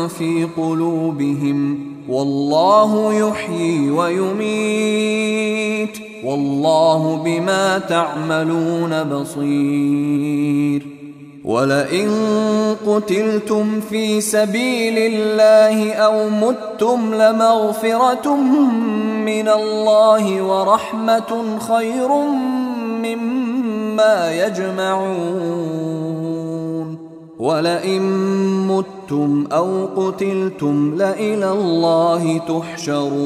A: في قلوبهم والله يحيي ويميت والله بما تعملون بصير ولئن قتلتم في سبيل الله أو متم لمغفرة من الله ورحمة خير مما يجمعون ولئن متم أو قتلتم لإلى الله تحشرون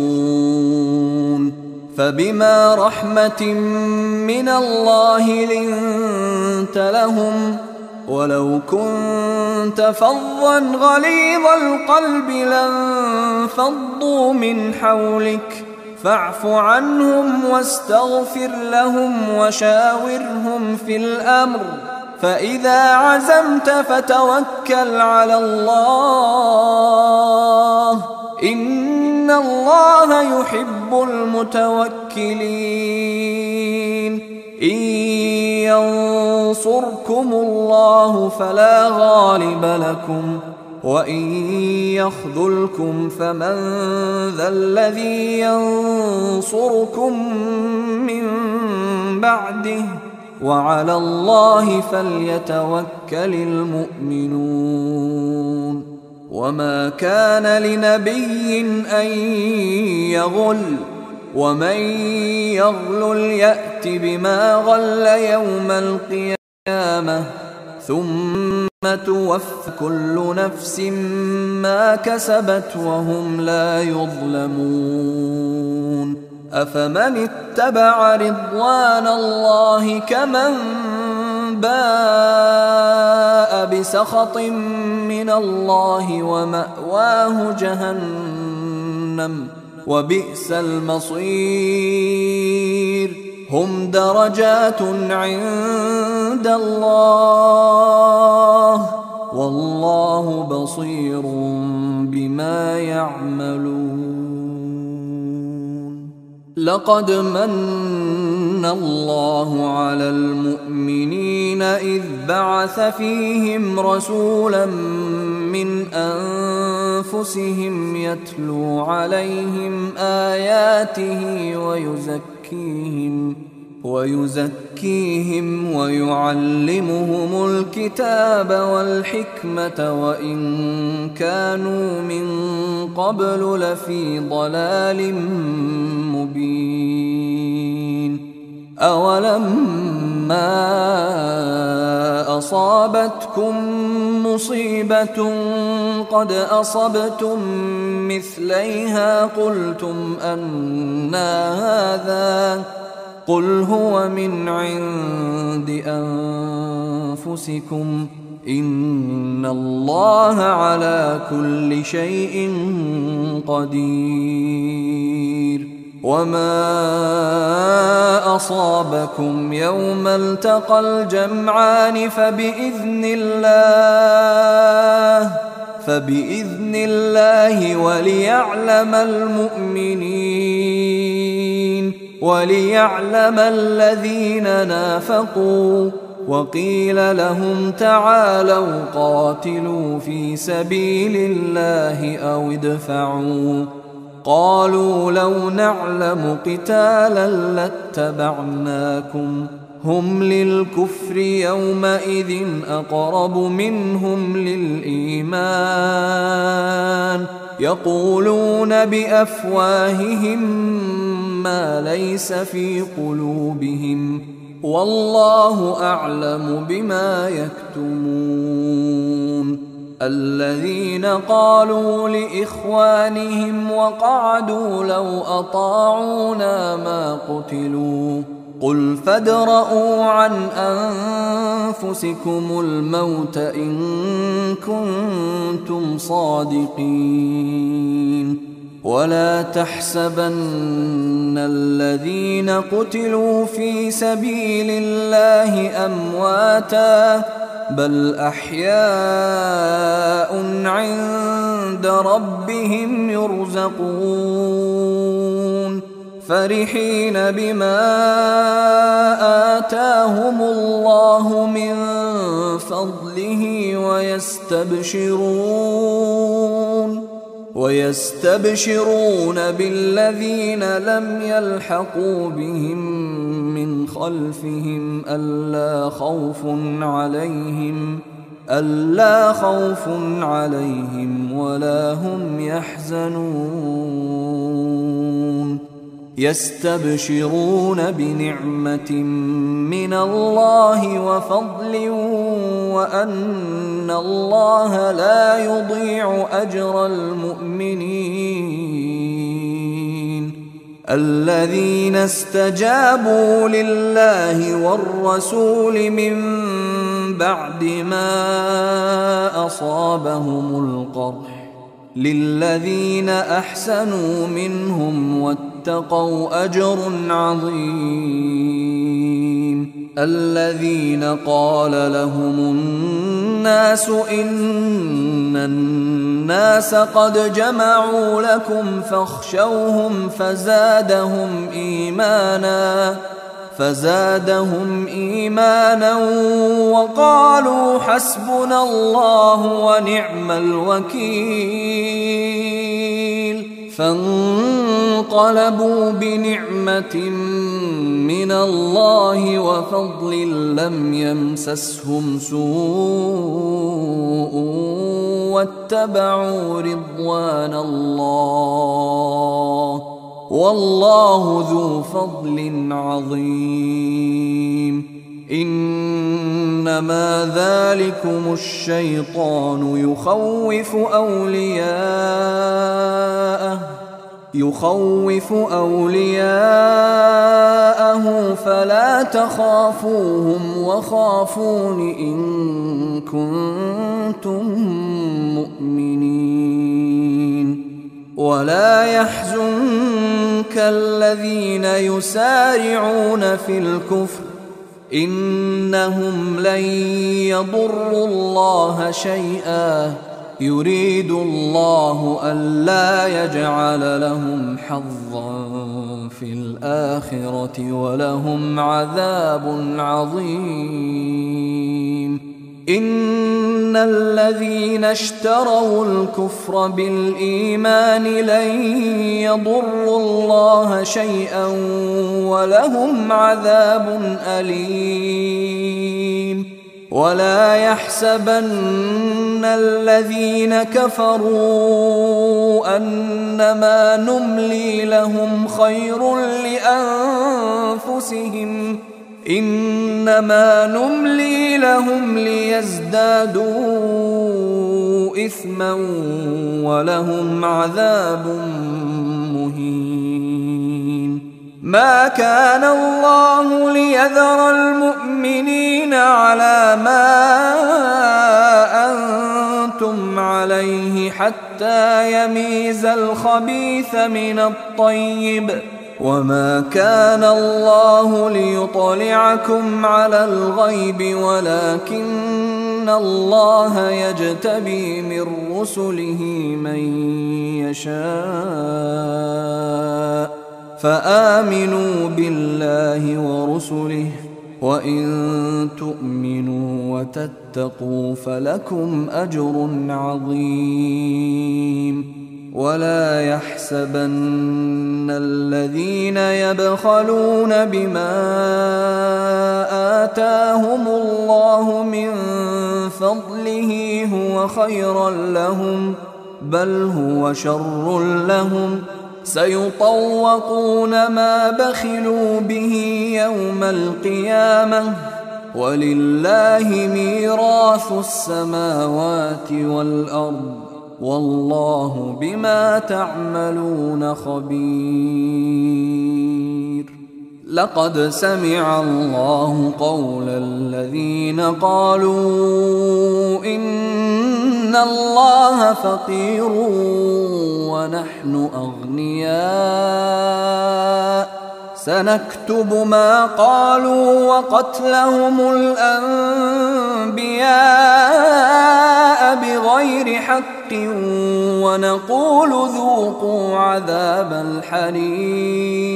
A: فبما رحمة من الله لنت لهم ولو كنت فظا غليظ القلب لانفضوا من حولك فاعف عنهم واستغفر لهم وشاورهم في الأمر فإذا عزمت فتوكل على الله إن الله يحب المتوكلين إن ينصركم الله فلا غالب لكم وإن يخذلكم فمن ذا الذي ينصركم من بعده وعلى الله فليتوكل المؤمنون وما كان لنبي أن يغل ومن يغلل يأت بما غل يوم القيامة ثم توفى كل نفس ما كسبت وهم لا يظلمون أفمن اتبع رضوان الله كمن باء بسخط من الله ومأواه جهنم وبئس المصير هم درجات عند الله والله بصير بما يعملون لقد من الله على المؤمنين إذ بعث فيهم رسولا من أنفسهم يتلو عليهم آياته ويزكيهم ويعلمهم الكتاب والحكمة وإن كانوا من قبل لفي ضلال مبين أولما أصابتكم مصيبة قد أصبتم مثليها قلتم أنى هذا قل هو من عند أنفسكم إن الله على كل شيء قدير وما أصابكم يوم التقى الجمعان فبإذن الله وليعلم المؤمنين وليعلم الذين نافقوا وقيل لهم تعالوا قاتلوا في سبيل الله أو ادفعوا قالوا لو نعلم قتالا لاتبعناكم هم للكفر يومئذ أقرب منهم للإيمان يقولون بأفواههم ما ليس في قلوبهم والله أعلم بما يكتمون. الذين قالوا لإخوانهم وقعدوا لو أطاعونا ما قتلوا قل فادرءوا عن أنفسكم الموت إن كنتم صادقين. ولا تحسبن الذين قتلوا في سبيل الله أمواتا بل أحياء عند ربهم يرزقون فرحين بما آتاهم الله من فضله ويستبشرون بالذين لم يلحقوا بهم من خلفهم ألا خوف عليهم ولا هم يحزنون. يستبشرون بنعمة من الله وفضل وأن الله لا يضيع أجر المؤمنين. الذين استجابوا لله والرسول من بعد ما أصابهم القرح للذين أحسنوا منهم واتقوا أجر عظيم. الذين قال لهم الناس إن الناس قد جمعوا لكم فاخشوهم فزادهم إيمانا وقالوا حسبنا الله ونعم الوكيل. فانقلبوا بنعمة من الله وفضل لم يمسسهم سوء واتبعوا رضوان الله والله ذو فضل عظيم. إنما ذلكم الشيطان يخوف أولياءه فلا تخافوهم وخافون إن كنتم مؤمنين. ولا يحزنك الذين يسارعون في الكفر إنهم لن يضروا الله شيئا يريد الله ألا يجعل لهم حظا في الآخرة ولهم عذاب عظيم. إن الذين اشتروا الكفر بالإيمان لن يضروا الله شيئا ولهم عذاب أليم. ولا يحسبن الذين كفروا أنما نملي لهم خير لأنفسهم إنما نملي لهم ليزدادوا إثما ولهم عذاب مهين. ما كان الله ليذر المؤمنين على ما أنتم عليه حتى يميز الخبيث من الطيب وما كان الله ليطلعكم على الغيب ولكن الله يجتبي من رسله من يشاء فآمنوا بالله ورسله وإن تؤمنوا وتتقوا فلكم أجر عظيم. ولا يحسبن الذين يبخلون بما آتاهم الله من فضله هو خيرا لهم بل هو شر لهم سيطوقون ما بخلوا به يوم القيامة ولله ميراث السماوات والأرض والله بما تعملون خبير. لقد سمع الله قول الذين قالوا إن الله فقير ونحن أغنياء سنكتب ما قالوا وقتلهم الأنبياء بغير حق ونقول ذوقوا عذاب الحريق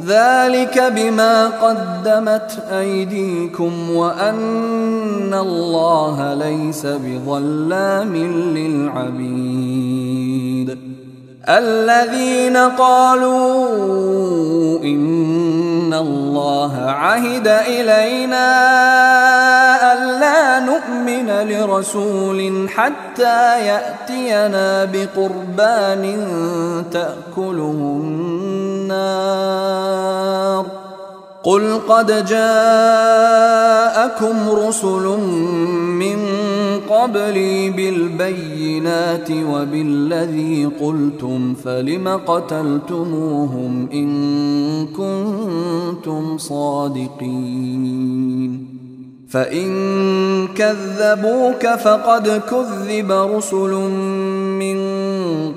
A: ذلك بما قدمت أيديكم وأن الله ليس بظلام للعبيد. الذين قالوا إن الله عهد إلينا ألا نؤمن لرسول حتى يأتينا بقربان تأكله النار قل قد جاءكم رسل من قبلي بالبينات وبالذي قلتم فلم قتلتموهم إن كنتم صادقين فإن كذبوك فقد كذب رسل من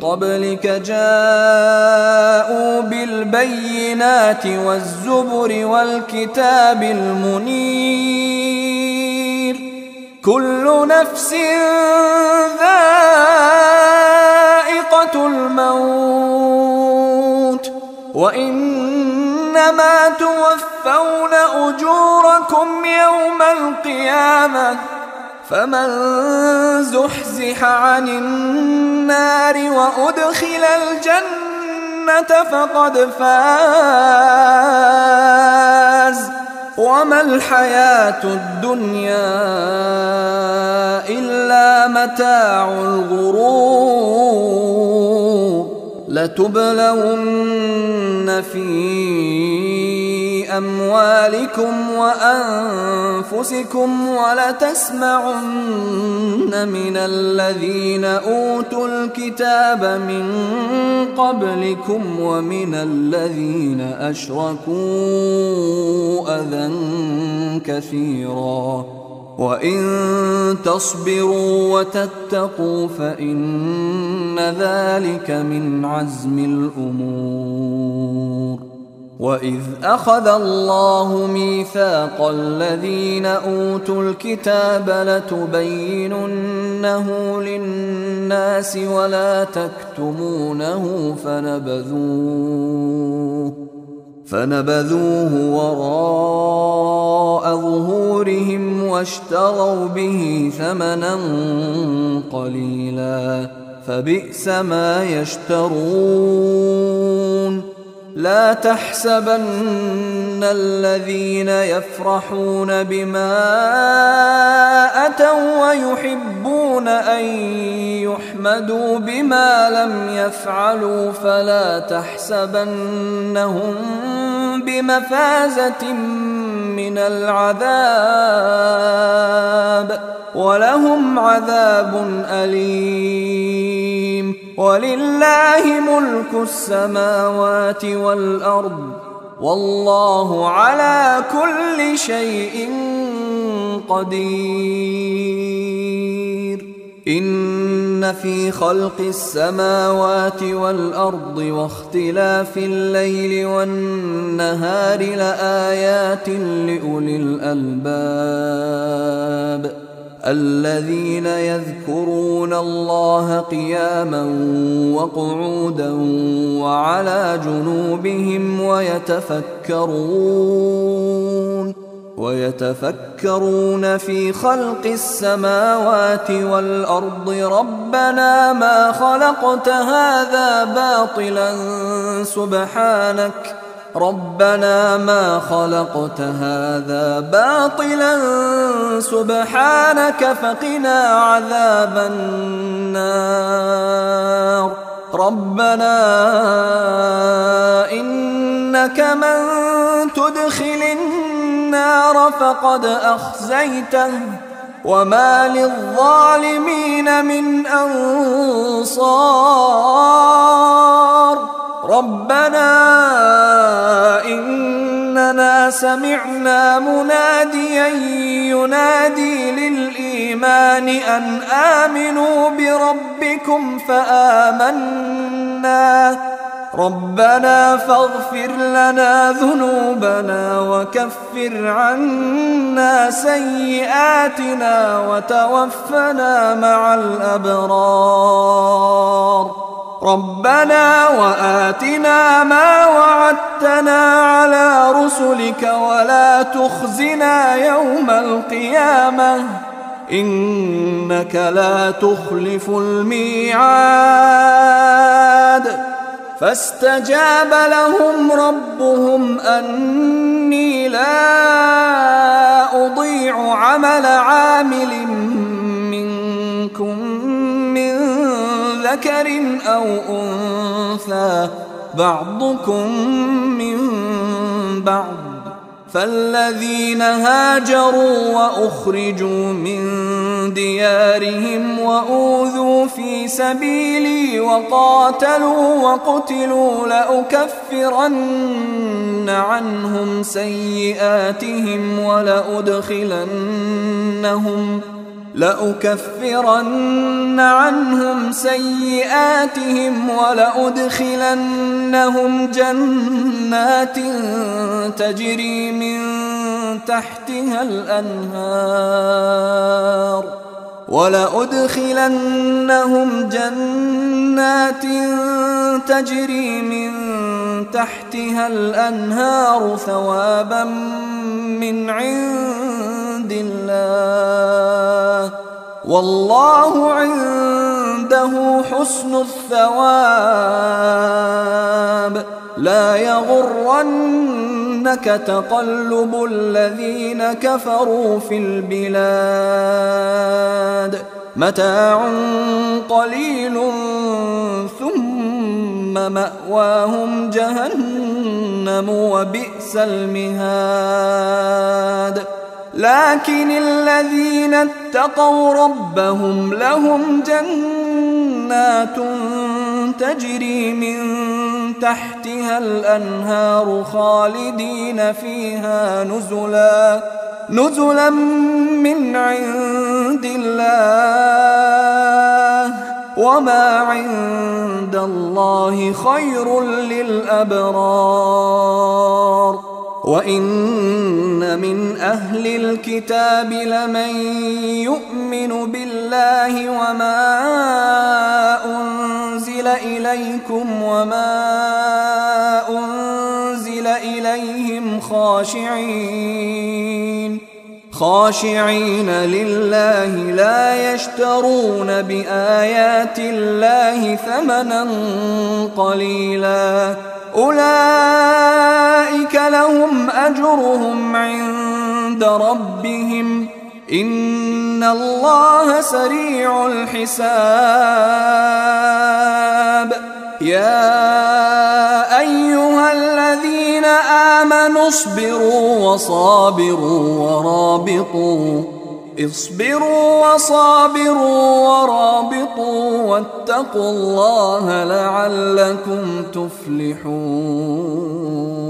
A: قبلك جاءوا بالبينات والزبر والكتاب المنير كل نفس ذائقة الموت وإنما توفون أجوركم يوم القيامة فمن زحزح عن النار وأدخل الجنة فقد فاز وما الحياة الدنيا إلا متاع الغرور لتبلون في أموالكم وأنفسكم ولتسمعن من الذين أوتوا الكتاب من قبلكم ومن الذين أشركوا أذى كثيرا وإن تصبروا وتتقوا فإن ذلك من عزم الأمور. وإذ أخذ الله ميثاق الذين أوتوا الكتاب لتبيننه للناس ولا تكتمونه فنبذوه وراء ظهورهم واشتروا به ثمنا قليلا فبئس ما يشترون. لا تحسبن الذين يفرحون بما أتوا ويحبون أن يحمدوا بما لم يفعلوا فلا تحسبنهم بمفازة من العذاب ولهم عذاب أليم. ولله ملك السماوات والأرض والله على كل شيء قدير. إن في خلق السماوات والأرض واختلاف الليل والنهار لآيات لأولي الألباب الذين يذكرون الله قياما وقعودا وعلى جنوبهم ويتفكرون في خلق السماوات والأرض ربنا ما خلقت هذا باطلا ربنا ما خلقت هذا باطلا سبحانك فقنا عذاب النار. ربنا إنك من تدخل النار فقد أخزيته وما للظالمين من أنصار. ربنا إننا سمعنا مناديا ينادي للإيمان أن آمنوا بربكم فآمنا. ربنا فاغفر لنا ذنوبنا وكفر عنا سيئاتنا وتوفنا مع الأبرار. ربنا وآتنا ما وعدتنا على رسلك ولا تخزنا يوم القيامة إنك لا تخلف الميعاد. فاستجاب لهم ربهم أني لا أضيع عمل عامل منكم من ذكر أو أنثى بعضكم من بعض. فالذين هاجروا وأخرجوا من ديارهم وأوذوا في سبيلي وقاتلوا وقتلوا لأكفرن عنهم سيئاتهم ولأدخلنهم جنات تجري من تحتها الأنهار ثوابا من عند الله والله عنده حسن الثواب. لا يغرنك تقلب الذين كفروا في البلاد متاع قليل ثم مأواهم جهنم وبئس المهاد. لكن الذين اتقوا ربهم لهم جنات تجري من تحتها الأنهار خالدين فيها نزلا من عند الله وما عند الله خير للأبرار. وإن من أهل الكتاب لمن يؤمن بالله وما أنزل إليكم وما أنزل إليهم خاشعين لله لا يشترون بآيات الله ثمنا قليلا أولئك لهم أجرهم عند ربهم إن الله سريع الحساب. يا أيها الذين آمنوا اصبروا وصابروا ورابطوا واتقوا الله لعلكم تفلحون.